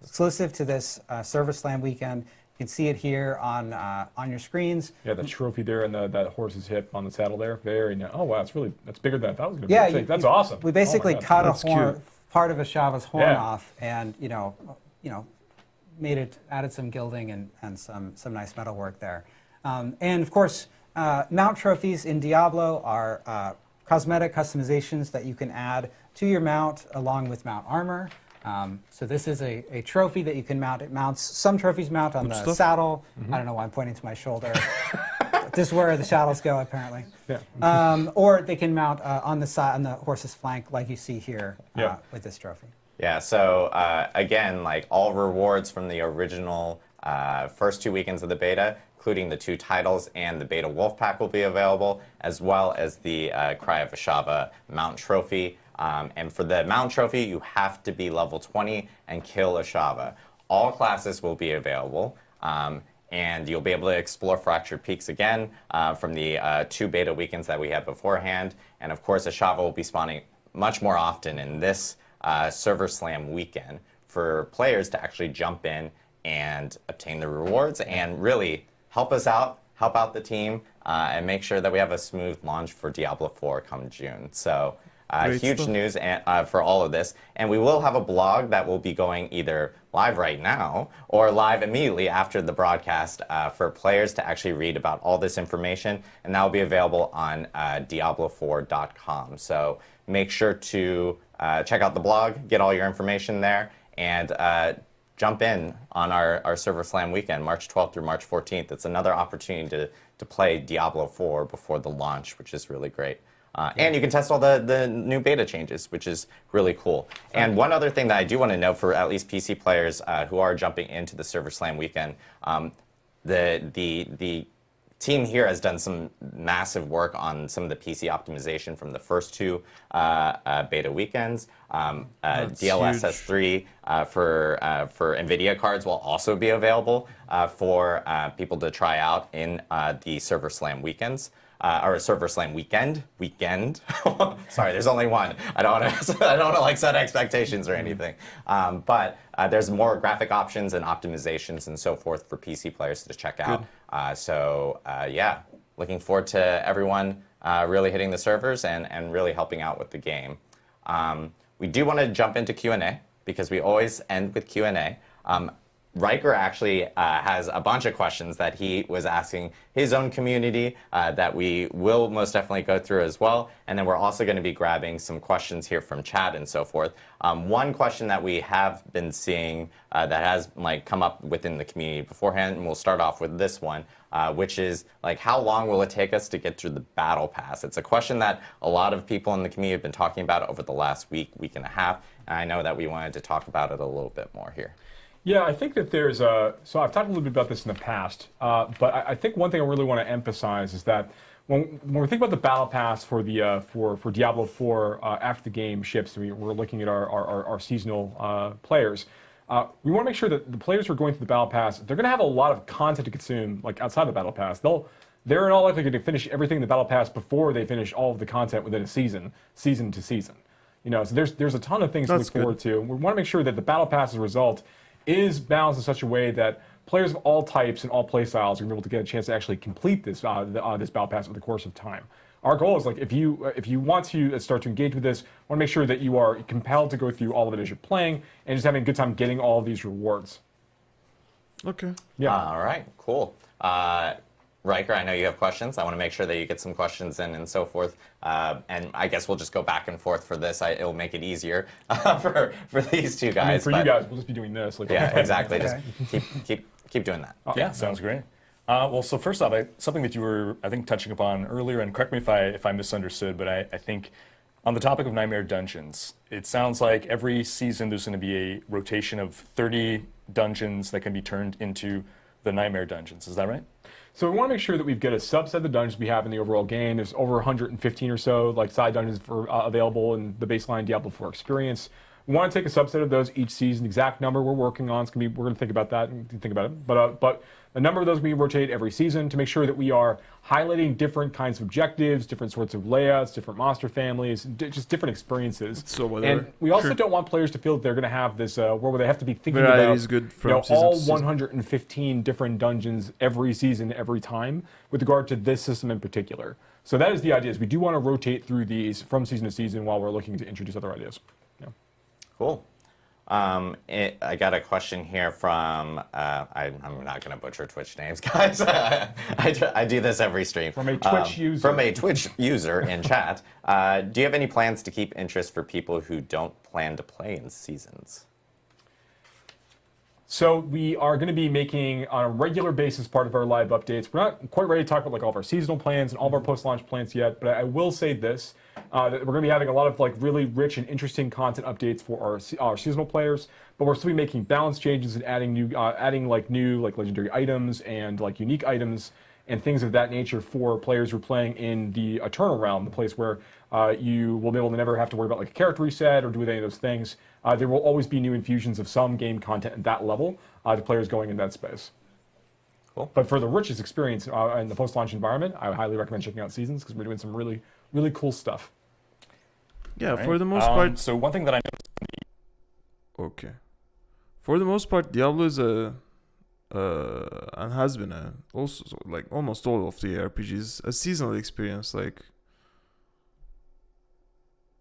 exclusive to this Server Slam weekend. You can see it here on your screens. Yeah, the trophy there and that horse's hip on the saddle there. Very nice. Oh wow, that's bigger than I thought it was going to be. Yeah, That's awesome. We basically cut a horn, part of a Shava's horn Yeah. off, and added some gilding and some nice metalwork there. And of course, mount trophies in Diablo are cosmetic customizations that you can add to your mount along with mount armor. So this is a trophy that you can mount. It mounts, some trophies mount on the saddle. I don't know why I'm pointing to my shoulder. This is where the saddles go, apparently. Yeah. Or they can mount on the side, on the horse's flank, like you see here with this trophy. Yeah, so again, like all rewards from the original first 2 weekends of the beta, including the 2 titles and the beta wolf pack will be available, as well as the Cry of a Shava mount trophy. And for the mount trophy, you have to be level 20 and kill a Shava. All classes will be available, and you'll be able to explore Fractured Peaks again from the 2 beta weekends that we had beforehand. And of course, a Shava will be spawning much more often in this Server Slam weekend for players to actually jump in and obtain the rewards and really help us out, help out the team, and make sure that we have a smooth launch for Diablo 4 come June. So huge news for all of this. And we will have a blog that will be going either live right now or live immediately after the broadcast for players to actually read about all this information. And that will be available on diablo4.com. So make sure to check out the blog, get all your information there, and jump in on our Server Slam weekend, March 12th through March 14th. It's another opportunity to play Diablo 4 before the launch, which is really great. And you can test all the new beta changes, which is really cool. And one other thing that I do want to note for at least PC players who are jumping into the Server Slam weekend, the team here has done some massive work on some of the PC optimization from the first 2 beta weekends. DLSS 3 for NVIDIA cards will also be available for people to try out in the Server Slam weekends. Or a Server Slam weekend. Sorry, there's only one. I don't want to like set expectations or anything. But there's more graphic options and optimizations and so forth for PC players to check out. Yeah, looking forward to everyone really hitting the servers and really helping out with the game. We do want to jump into Q&A because we always end with Q&A. Riker actually has a bunch of questions that he was asking his own community that we will most definitely go through as well. And then we're also going to be grabbing some questions here from chat and so forth. One question that we have been seeing that has come up within the community beforehand, and we'll start off with this one, which is how long will it take us to get through the Battle Pass? It's a question that a lot of people in the community have been talking about over the last week and a half. And I know that we wanted to talk about it a little bit more here. Yeah, I think that there's a. So I've talked a little bit about this in the past, but I think one thing I really want to emphasize is that when we think about the Battle Pass for the for Diablo 4 after the game ships, we're looking at our seasonal players. We want to make sure that the players who are going through the Battle Pass, they're going to have a lot of content to consume, outside the Battle Pass. They're in all likelihood to finish everything in the Battle Pass before they finish all of the content within a season to season. So there's a ton of things to look forward to. We want to make sure that the Battle Pass as a result is balanced in such a way that players of all types and all play styles are going to be able to get a chance to actually complete this this battle pass over the course of time. Our goal is, like, if you want to start to engage with this, want to make sure that you are compelled to go through all of it as you're playing and just having a good time getting all of these rewards. Okay. Yeah. All right, cool. Riker, I know you have questions. I want to make sure that you get some questions in and so forth. And I guess we'll just go back and forth for this. It'll make it easier for these two guys. I mean, for you guys, we'll just be doing this. Like, yeah, exactly. Okay. Just keep doing that. Yeah, sounds great. Well, so first off, something that you were, I think, touching upon earlier, and correct me if I misunderstood, but I think on the topic of Nightmare Dungeons, it sounds like every season there's going to be a rotation of 30 dungeons that can be turned into the Nightmare Dungeons. Is that right? So we want to make sure that we've got a subset of the dungeons we have in the overall game. There's over 115 or so like side dungeons available in the baseline Diablo 4 experience. We want to take a subset of those each season. The exact number we're working on, we're going to think about that and think about it. But a number of those we rotate every season to make sure that we are highlighting different kinds of objectives, different sorts of layouts, different monster families, just different experiences. So whatever. And we also don't want players to feel that they're going to have this where they have to be thinking Variety about is good from season all to season. 115 different dungeons every season, every time, with regard to this system in particular. So that is the idea. Is we do want to rotate through these from season to season while we're looking to introduce other ideas. Yeah. Cool. I got a question here from, I'm not going to butcher Twitch names, guys. I do this every stream. From a Twitch user. From a Twitch user in chat. Do you have any plans to keep interest for people who don't plan to play in seasons? So we are going to be making, on a regular basis, part of our live updates. We're not quite ready to talk about like all of our seasonal plans and all of our post-launch plans yet, but I will say this, that we're going to be having a lot of like really rich and interesting content updates for our seasonal players, but we're still be making balance changes and adding new legendary items and like unique items and things of that nature for players who are playing in the Eternal Realm, the place where you will be able to never have to worry about like a character reset or do any of those things. There will always be new infusions of some game content at that level to players going in that space. Cool. But for the richest experience in the post-launch environment, I would highly recommend checking out Seasons because we're doing some really, really cool stuff. Yeah, Right. for the most part. So one thing that I noticed. Okay. For the most part, Diablo is and has been also like almost all of the RPGs a seasonal experience. Like,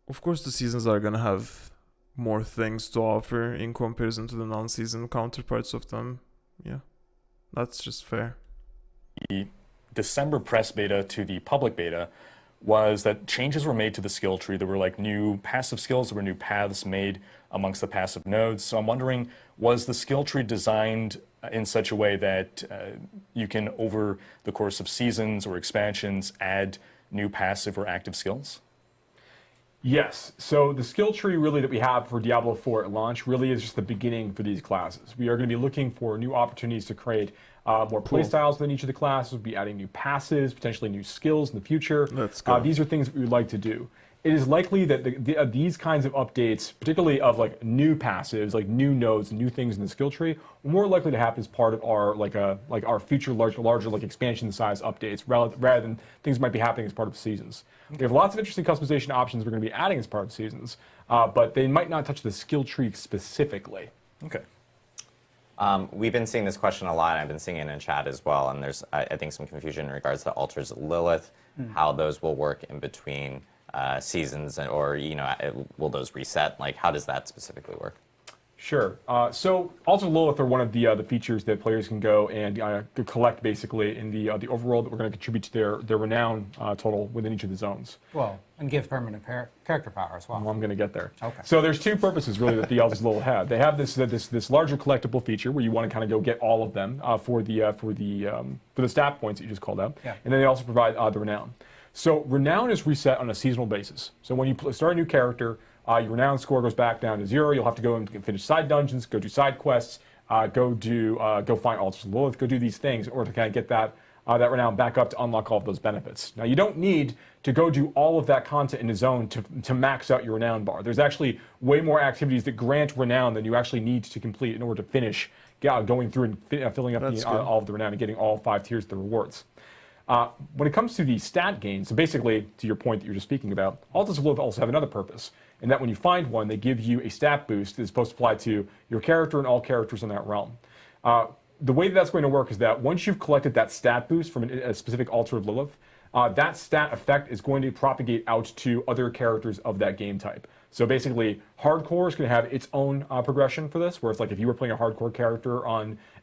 of course, the seasons are gonna have more things to offer in comparison to the non-season counterparts of them. Yeah, that's just fair. The December press beta to the public beta was that changes were made to the skill tree. There were like new passive skills, there were new paths made amongst the passive nodes. So I'm wondering, was the skill tree designed in such a way that you can, over the course of seasons or expansions, add new passive or active skills? Yes. So the skill tree really that we have for Diablo 4 at launch really is just the beginning for these classes. We are going to be looking for new opportunities to create more playstyles within each of the classes. We'll be adding new passives, potentially new skills in the future. Let's go. These are things that we would like to do. It is likely that these kinds of updates, particularly of like new passives, like new nodes, new things in the skill tree, are more likely to happen as part of our our future larger like expansion size updates, rather than things might be happening as part of seasons. We have lots of interesting customization options we're going to be adding as part of seasons, but they might not touch the skill tree specifically. Okay. We've been seeing this question a lot. I've been seeing it in chat as well, and there's, I think, some confusion in regards to Altars of Lilith, how those will work in between seasons, or will those reset? Like, how does that specifically work? Sure. So Altars of Lilith are one of the features that players can go and collect basically in the overworld that we're going to contribute to their renown total within each of the zones. Well, and give permanent character power as well. Well, I'm going to get there. Okay. So there's two purposes really that the Altars of Lilith have. They have this larger collectible feature where you want to kind of go get all of them for the stat points that you just called out, Yeah. and then they also provide the renown. So renown is reset on a seasonal basis. So when you start a new character, your renown score goes back down to 0. You'll have to go and finish side dungeons, go do side quests, go find Altars of Lilith, go do these things in order to kind of get that renown back up to unlock all of those benefits. Now, you don't need to go do all of that content in the zone to max out your renown bar. There's actually way more activities that grant renown than you actually need to complete in order to finish going through and filling up all of the renown and getting all 5 tiers of the rewards. When it comes to the stat gains, so basically, to your point that you're just speaking about, Altars of Lilith also have another purpose, in that when you find one, they give you a stat boost that is supposed to apply to your character and all characters in that realm. the way that's going to work is that once you've collected that stat boost from a specific altar of Lilith, that stat effect is going to propagate out to other characters of that game type. So basically, hardcore is going to have its own progression for this, where it's like if you were playing a hardcore character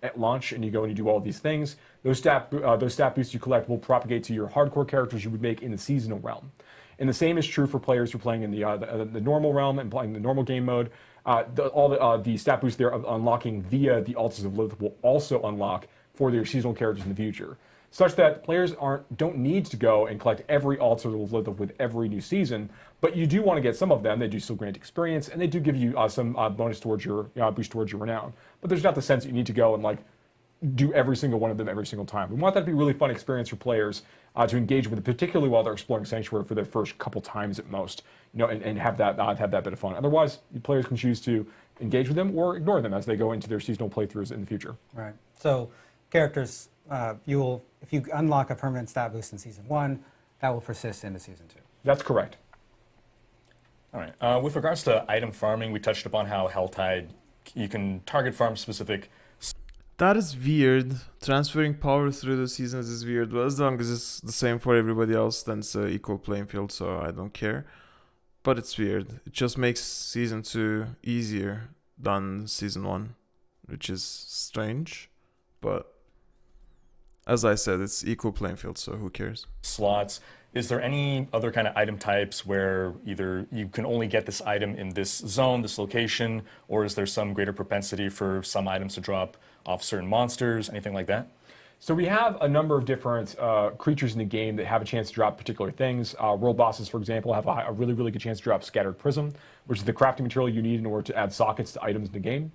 at launch and you go and you do all of these things, those stat boosts you collect will propagate to your hardcore characters you would make in the seasonal realm. And the same is true for players who are playing in the normal realm and playing the normal game mode. All the stat boosts they're unlocking via the altars of Lilith will also unlock for their seasonal characters in the future, such that players don't need to go and collect every altar of Lilith with every new season, but you do want to get some of them. They do still grant experience, and they do give you some bonus towards your boost towards your renown. But there's not the sense that you need to go and like do every single one of them every single time. We want that to be a really fun experience for players to engage with, particularly while they're exploring Sanctuary for their first couple times at most, and have that bit of fun. Otherwise, players can choose to engage with them or ignore them as they go into their seasonal playthroughs in the future. Right. So characters, if you unlock a permanent stat boost in Season 1, that will persist into Season 2. That's correct. All right. With regards to item farming, we touched upon how Helltide, you can target farm specific. That is weird. Transferring power through the seasons is weird, but as long as it's the same for everybody else, then it's an equal playing field, so I don't care. But it's weird. It just makes Season 2 easier than Season 1, which is strange. But as I said, it's equal playing field, so who cares? Slots. Is there any other kind of item types where either you can only get this item in this zone, this location, or is there some greater propensity for some items to drop off certain monsters, anything like that? So we have a number of different creatures in the game that have a chance to drop particular things. World bosses, for example, have a really, really good chance to drop Scattered Prism, which is the crafting material you need in order to add sockets to items in the game.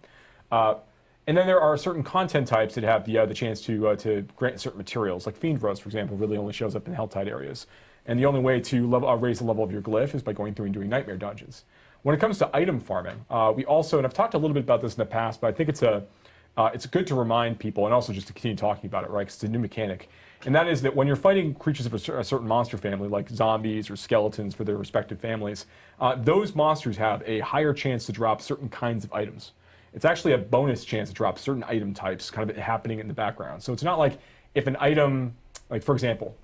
And then there are certain content types that have the chance to grant certain materials, like Fiend Rose, for example, really only shows up in Helltide areas. And the only way to raise the level of your glyph is by going through and doing nightmare dungeons. When it comes to item farming, we also, and I've talked a little bit about this in the past, but I think it's good to remind people and also just to continue talking about it, right? Because it's a new mechanic. And that is that when you're fighting creatures of a certain monster family, like zombies or skeletons for their respective families, those monsters have a higher chance to drop certain kinds of items. It's actually a bonus chance to drop certain item types kind of happening in the background. So it's not like if an item, like for example,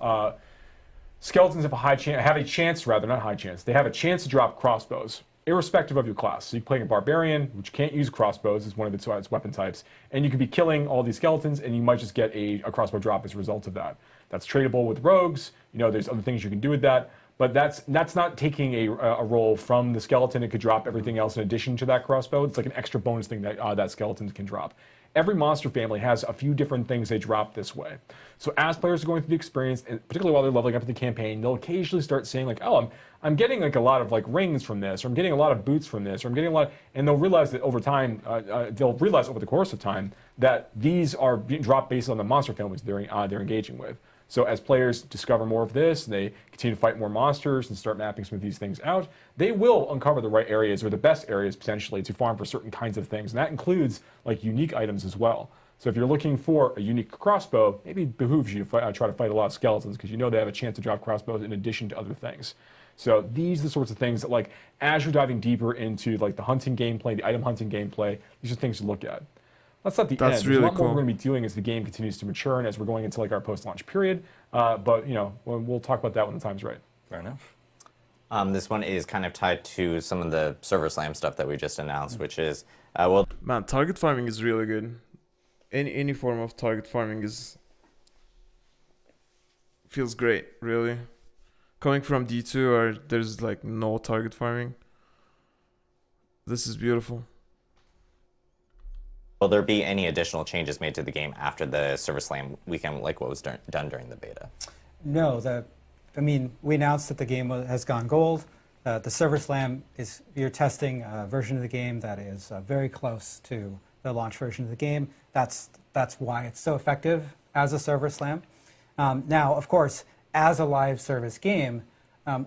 skeletons have a chance, they have a chance to drop crossbows, irrespective of your class. So you're playing a barbarian, which can't use crossbows as one of its weapon types, and you could be killing all these skeletons, and you might just get a crossbow drop as a result of that. That's tradable with rogues. There's other things you can do with that, but that's not taking a roll from the skeleton. It could drop everything else in addition to that crossbow. It's like an extra bonus thing that skeleton can drop. Every monster family has a few different things they drop this way. So as players are going through the experience, and particularly while they're leveling up in the campaign, they'll occasionally start saying like, oh, I'm getting like a lot of like rings from this, or I'm getting a lot of boots from this, or I'm getting a lot, and they'll realize that over time, over the course of time, that these are being dropped based on the monster families they're engaging with. So as players discover more of this, and they continue to fight more monsters and start mapping some of these things out, they will uncover the right areas or the best areas potentially to farm for certain kinds of things. And that includes like unique items as well. So if you're looking for a unique crossbow, maybe it behooves you to try to fight a lot of skeletons because they have a chance to drop crossbows in addition to other things. So these are the sorts of things that, like, as you're diving deeper into like the hunting gameplay, the item hunting gameplay, these are things to look at. That's not the end. There's really a lot more cool. we're going to be doing as the game continues to mature and as we're going into like our post-launch period. But we'll talk about that when the time's right. Fair enough. This one is kind of tied to some of the server slam stuff that we just announced, which is Man, target farming is really good. Any form of target farming feels great, really. Coming from D2R, there's like no target farming. This is beautiful. Will there be any additional changes made to the game after the server slam weekend, like what was done during the beta? No, we announced that the game has gone gold. The server slam you're testing a version of the game that is very close to the launch version of the game. That's why it's so effective as a server slam. Now, of course, as a live service game,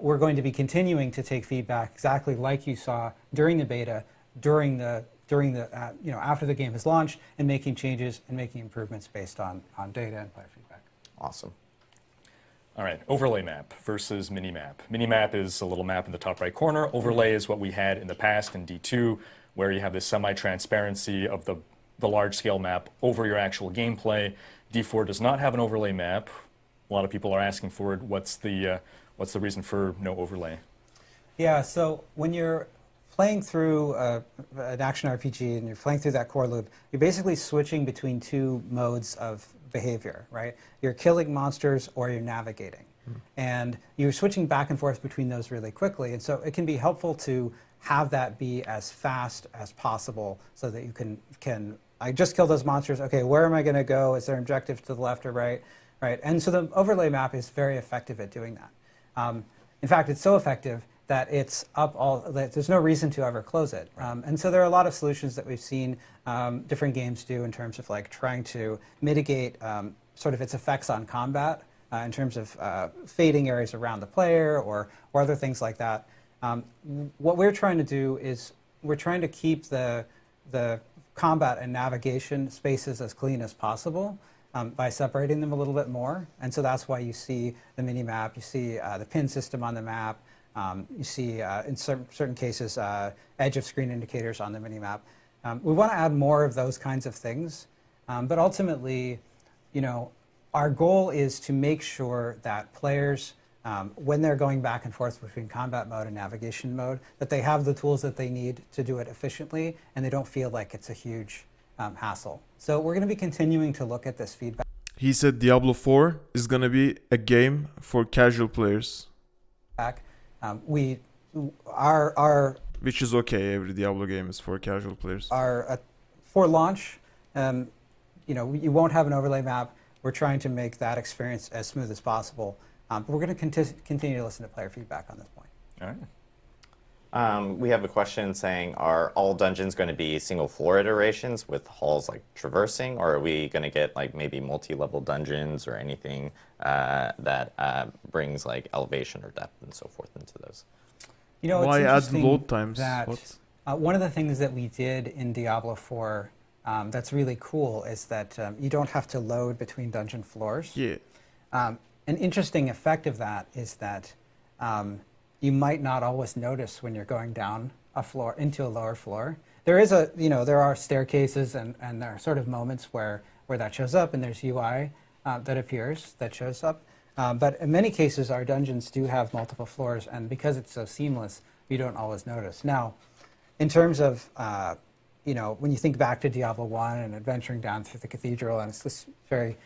we're going to be continuing to take feedback exactly like you saw during the beta, after the game has launched, and making changes and making improvements based on data and player feedback. Awesome. All right, overlay map versus mini-map. Mini-map is a little map in the top right corner. Overlay is what we had in the past in D2, where you have this semi-transparency of the the large-scale map over your actual gameplay. D4 does not have an overlay map. A lot of people are asking for it. What's the reason for no overlay? Yeah, so when you're playing through an action RPG and you're playing through that core loop, you're basically switching between two modes of behavior, right? You're killing monsters or you're navigating. And you're switching back and forth between those really quickly. And so it can be helpful to have that be as fast as possible so that you can I just killed those monsters. Okay, where am I going to go? Is there an objective to the left or right? Right. And so the overlay map is very effective at doing that. In fact, it's so effective that it's up there's no reason to ever close it. And so there are a lot of solutions that we've seen different games do in terms of like trying to mitigate sort of its effects on combat in terms of fading areas around the player or other things like that. What we're trying to do is we're trying to keep the combat and navigation spaces as clean as possible by separating them a little bit more. And so that's why you see the mini-map, you see the pin system on the map, you see, in certain cases, edge of screen indicators on the mini-map. We want to add more of those kinds of things, but ultimately, you know, our goal is to make sure that players, when they're going back and forth between combat mode and navigation mode, that they have the tools that they need to do it efficiently, and they don't feel like it's a huge hassle. So we're going to be continuing to look at this feedback. He said Diablo 4 is going to be a game for casual players. Which is okay, every Diablo game is for casual players. For launch, you know, you won't have an overlay map. We're trying to make that experience as smooth as possible. But we're going to continue to listen to player feedback on this point. All right. We have a question saying, are all dungeons going to be single floor iterations with halls like traversing, or are we going to get like maybe multi-level dungeons or anything that brings like elevation or depth and so forth into those? You know, why it's add load times? that one of the things that we did in Diablo 4 that's really cool is that you don't have to load between dungeon floors. Yeah. An interesting effect of that is that you might not always notice when you're going down a floor into a lower floor. There is there are staircases and there are sort of moments where that shows up, and there's UI that appears that shows up. But in many cases, our dungeons do have multiple floors, and because it's so seamless, you don't always notice. Now, in terms of when you think back to Diablo 1 and adventuring down through the cathedral, and it's this very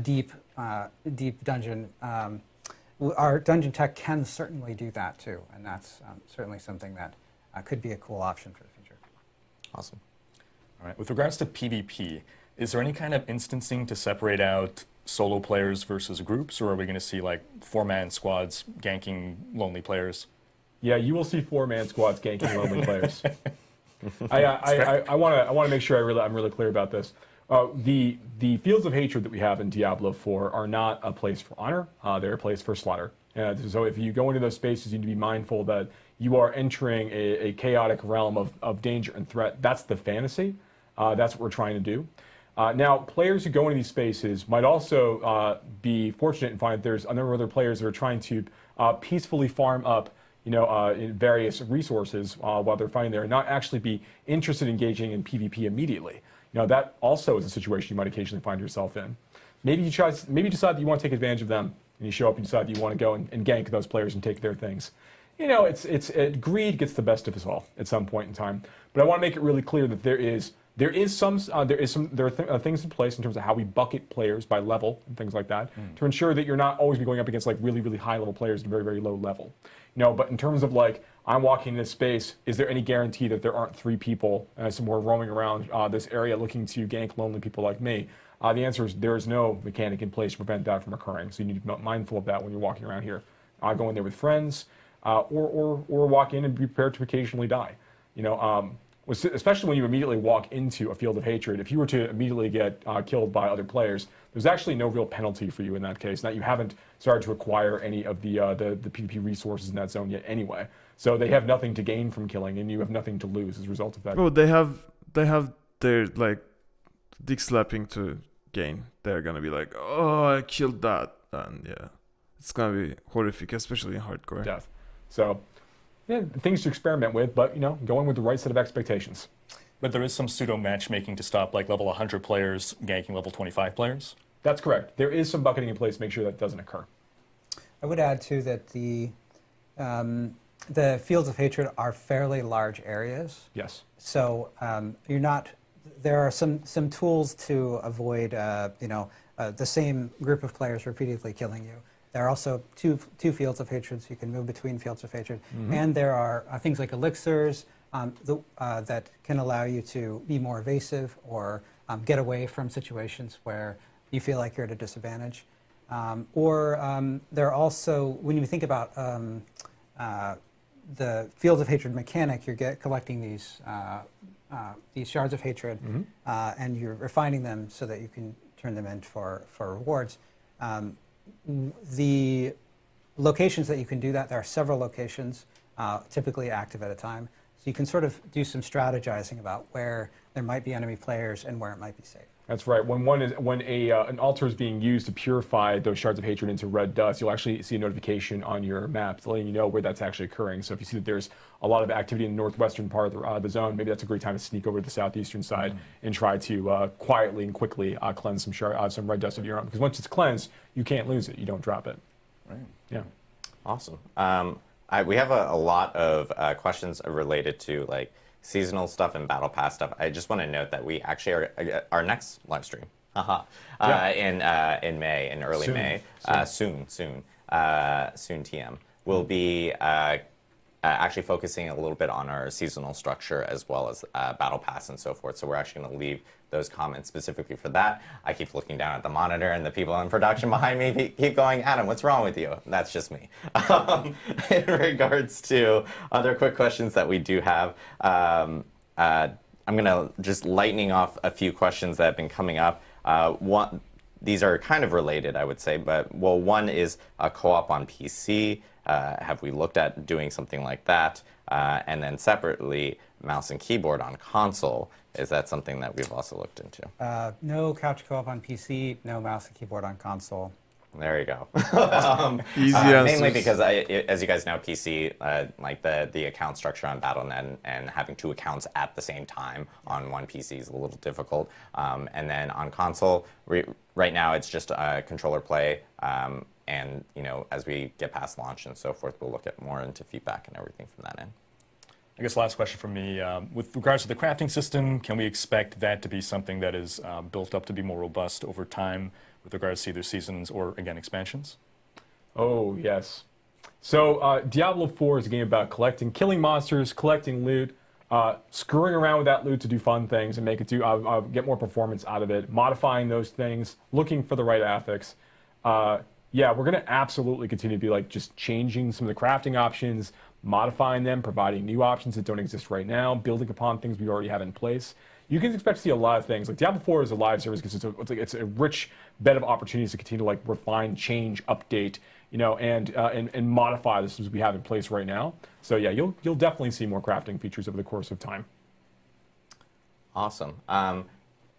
deep dungeon, our dungeon tech can certainly do that too, and that's certainly something that could be a cool option for the future. Awesome. All right. With regards to PvP, is there any kind of instancing to separate out solo players versus groups, or are we going to see like 4-man squads ganking lonely players? Yeah, you will see 4-man squads ganking lonely players. I want to make sure I'm really clear about this. The fields of hatred that we have in Diablo 4 are not a place for honor. They're a place for slaughter. So if you go into those spaces, you need to be mindful that you are entering a chaotic realm of danger and threat. That's the fantasy. That's what we're trying to do. Now, players who go into these spaces might also be fortunate and find that there's a number of other players that are trying to peacefully farm up in various resources while they're fighting there, and not actually be interested in engaging in PvP immediately. That also is a situation you might occasionally find yourself in. Maybe you decide that you want to take advantage of them, and you show up and decide that you want to go and gank those players and take their things. Greed gets the best of us all at some point in time. But I want to make it really clear that there are things in place in terms of how we bucket players by level and things like that to ensure that you're not always be going up against like really, really high level players at a very, very low level. But in terms of like, I'm walking in this space, is there any guarantee that there aren't 3 people somewhere roaming around this area looking to gank lonely people like me? The answer is there is no mechanic in place to prevent that from occurring. So you need to be mindful of that when you're walking around here. Go in there with friends or walk in and be prepared to occasionally die. Especially when you immediately walk into a field of hatred, if you were to immediately get killed by other players, there's actually no real penalty for you in that case. Now, you haven't started to acquire any of the PvP resources in that zone yet anyway. So they have nothing to gain from killing, and you have nothing to lose as a result of that. Oh, they have their like dick slapping to gain. They're gonna be like, oh, I killed that, and yeah, it's gonna be horrific, especially in hardcore. Death. So. Yeah, things to experiment with, but go in with the right set of expectations. But there is some pseudo matchmaking to stop like level 100 players ganking level 25 players? That's correct. There is some bucketing in place to make sure that doesn't occur. I would add too that the fields of hatred are fairly large areas. Yes. So you're not. There are some tools to avoid the same group of players repeatedly killing you. There are also two fields of hatred, so you can move between fields of hatred, and there are things like elixirs that can allow you to be more evasive or get away from situations where you feel like you're at a disadvantage. There are also, when you think about the fields of hatred mechanic, you're collecting these shards of hatred, and you're refining them so that you can turn them in for rewards. The locations that you can do that, there are several locations, typically active at a time. So you can sort of do some strategizing about where there might be enemy players and where it might be safe. That's right. When an altar is being used to purify those shards of hatred into red dust, you'll actually see a notification on your maps letting you know where that's actually occurring. So if you see that there's a lot of activity in the northwestern part of the zone, maybe that's a great time to sneak over to the southeastern side and try to quietly and quickly cleanse some red dust of your own. Because once it's cleansed, you can't lose it. You don't drop it. Right. Yeah. Awesome. We have a lot of questions related to like seasonal stuff and battle pass stuff. I just want to note that we actually are our next live stream in May, in early May, soon TM, will be actually focusing a little bit on our seasonal structure as well as battle pass and so forth. So we're actually going to leave those comments specifically for that. I keep looking down at the monitor and the people in production behind me keep going, Adam, what's wrong with you? That's just me. In regards to other quick questions that we do have, I'm going to just lightning off a few questions that have been coming up. These are kind of related, I would say, but one is a co-op on PC. Have we looked at doing something like that? And then separately, mouse and keyboard on console. Is that something that we've also looked into? No couch co-op on PC, no mouse and keyboard on console. There you go. Easy mainly answers. because, as you guys know, PC, like the account structure on Battle.net and having two accounts at the same time on one PC is a little difficult. And then on console, right now it's just controller play. And as we get past launch and so forth, we'll look at more into feedback and everything from that end. I guess last question from me. With regards to the crafting system, can we expect that to be something that is built up to be more robust over time with regards to either seasons or, again, expansions? Oh, yes. So Diablo 4 is a game about killing monsters, collecting loot, screwing around with that loot to do fun things and make it get more performance out of it, modifying those things, looking for the right affix. Yeah, we're going to absolutely continue to be like just changing some of the crafting options, modifying them, providing new options that don't exist right now, building upon things we already have in place. You can expect to see a lot of things. Like Diablo 4 is a live service because it's a rich bed of opportunities to continue to like refine, change, update, and modify the systems we have in place right now. So yeah, you'll definitely see more crafting features over the course of time. Awesome.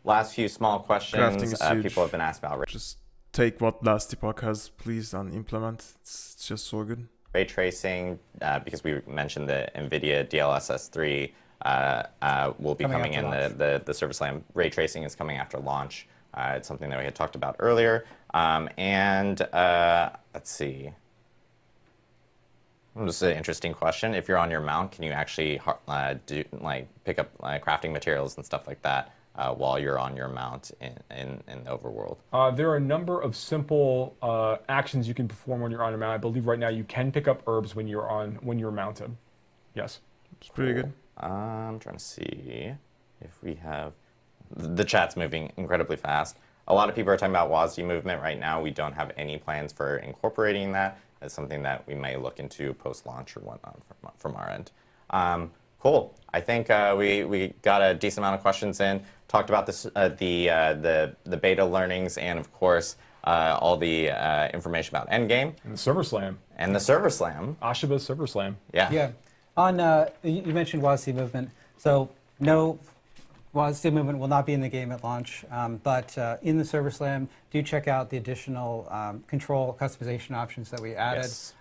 Last few small questions Crafting is huge. people have been asked about. Just take what Last Epoch has, please, and implement. It's just so good. Ray tracing, because we mentioned the NVIDIA DLSS 3 will be coming in the Service Lamp. Ray tracing is coming after launch. It's something that we had talked about earlier. Let's see. This is an interesting question. If you're on your mount, can you actually pick up crafting materials and stuff like that while you're on your mount in the overworld? There are a number of simple actions you can perform when you're on your mount. I believe right now you can pick up herbs when you're mounted. Yes. It's pretty good. I'm trying to see if we have... The chat's moving incredibly fast. A lot of people are talking about WASD movement right now. We don't have any plans for incorporating that. It's something that we may look into post-launch or whatnot from our end. Cool. I think we got a decent amount of questions in. Talked about this, the beta learnings, and of course all the information about Endgame And the Server Slam. and the Server Slam. Ashiba's Server Slam. Yeah. Yeah. On you mentioned WASD movement, so no WASD movement will not be in the game at launch, but in the Server Slam, do check out the additional control customization options that we added. Yes.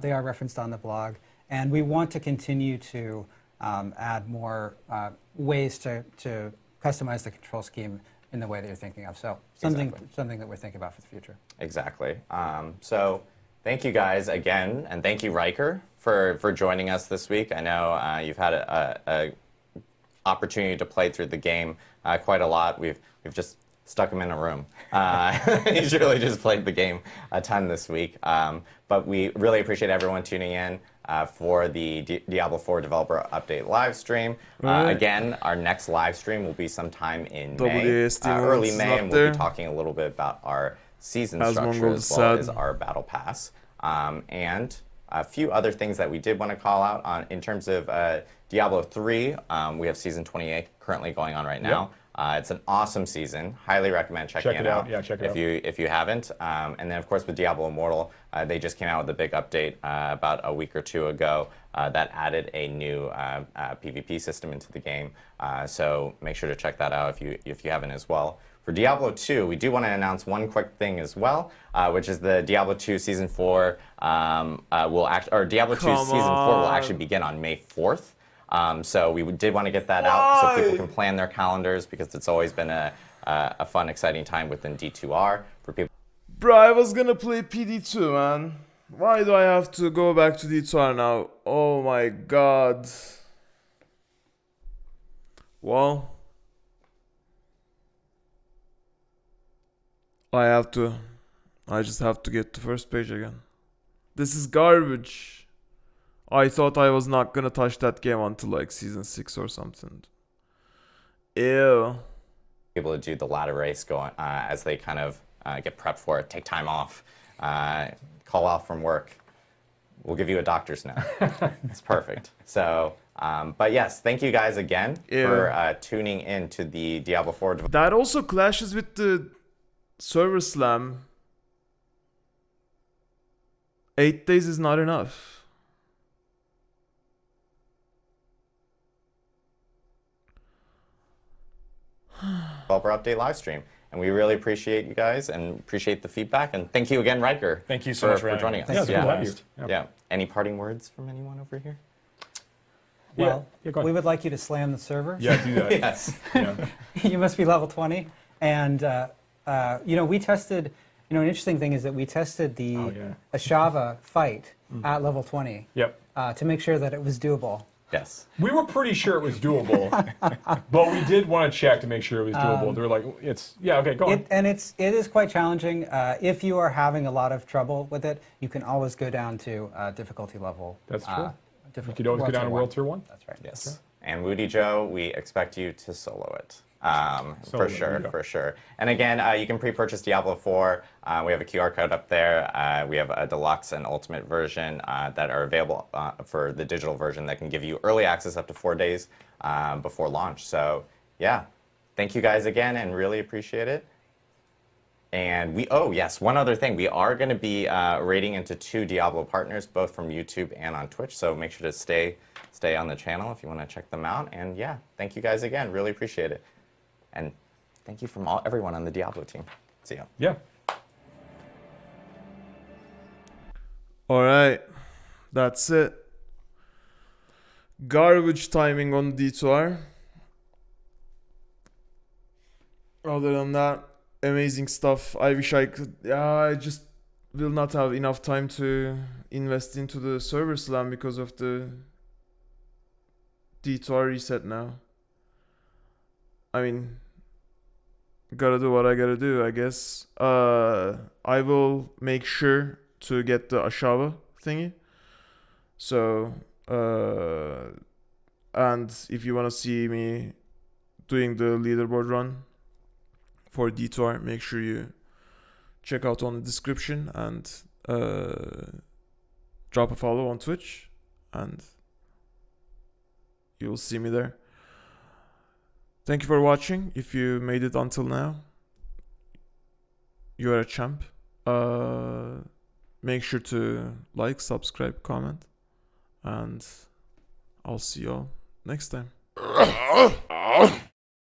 They are referenced on the blog, and we want to continue to add more ways to customize the control scheme in the way that you're thinking of. So something that we're thinking about for the future. Exactly. So thank you guys again, and thank you, Riker, for joining us this week. I know you've had a opportunity to play through the game quite a lot. We've just stuck him in a room. He's really just played the game a ton this week. But we really appreciate everyone tuning in for the Diablo 4 developer update live stream. Again, our next live stream will be sometime in May, early May, and we'll be talking a little bit about our season structure as well as our battle pass. And a few other things that we did want to call out on in terms of Diablo 3. We have season 28 currently going on right now. It's an awesome season. Highly recommend checking it out. Yeah, check it out. If you haven't. And then, of course, with Diablo Immortal, they just came out with a big update about a week or two ago that added a new PvP system into the game. So make sure to check that out if you haven't as well. For Diablo 2, we do want to announce one quick thing as well, which is the Diablo 2 Season 4 Diablo 2 Season 4 will actually begin on May 4th. So we did want to get that out so people can plan their calendars, because it's always been a fun, exciting time within D2R for people. Bro, I was gonna play PD2, man. Why do I have to go back to D2R now? Oh my god. Well, I just have to get to first page again. This is garbage. I thought I was not gonna touch that game until like season 6 or something. Ew. Able to do the ladder race going as they kind of get prepped for it, take time off, call off from work. We'll give you a doctor's note. It's perfect. So, but yes, thank you guys again for tuning in to the Diablo 4. That also clashes with the server slam. 8 days is not enough. Developer update live stream, and we really appreciate you guys and appreciate the feedback, and thank you again, Riker. Thank you so much for joining us. Yeah, it's good to have you. Yeah. Any parting words from anyone over here? Well, go ahead. we would like you to slam the server. Yeah, do that. Yes. Yeah. You must be level 20. And, we tested, an interesting thing is that we tested the Ashava fight at level 20 to make sure that it was doable. Yes. We were pretty sure it was doable, but we did want to check to make sure it was doable. They were like, go on. It is quite challenging. If you are having a lot of trouble with it, you can always go down to difficulty level. That's true. You could always go down to World Tier 1. That's right. Yes. Okay. And Woody Joe, we expect you to solo it. For sure. And again, you can pre-purchase Diablo 4. We have a QR code up there. We have a deluxe and ultimate version that are available for the digital version that can give you early access up to 4 days before launch. So yeah, thank you guys again and really appreciate it. And one other thing. We are going to be raiding into 2 Diablo partners, both from YouTube and on Twitch. So make sure to stay on the channel if you want to check them out. And yeah, thank you guys again. Really appreciate it. And thank you from everyone on the Diablo team. See ya. Yeah. All right, that's it. Garbage timing on D2R. Other than that, amazing stuff. I wish I could. I just will not have enough time to invest into the server slam because of the D2R reset now. I mean, gotta do what I gotta do, I guess. I will make sure to get the Ashava thingy. So, and if you wanna see me doing the leaderboard run for D2R, make sure you check out on the description and drop a follow on Twitch, and you'll see me there. Thank you for watching. If you made it until now, you are a champ. Make sure to like, subscribe, comment, and I'll see you all next time.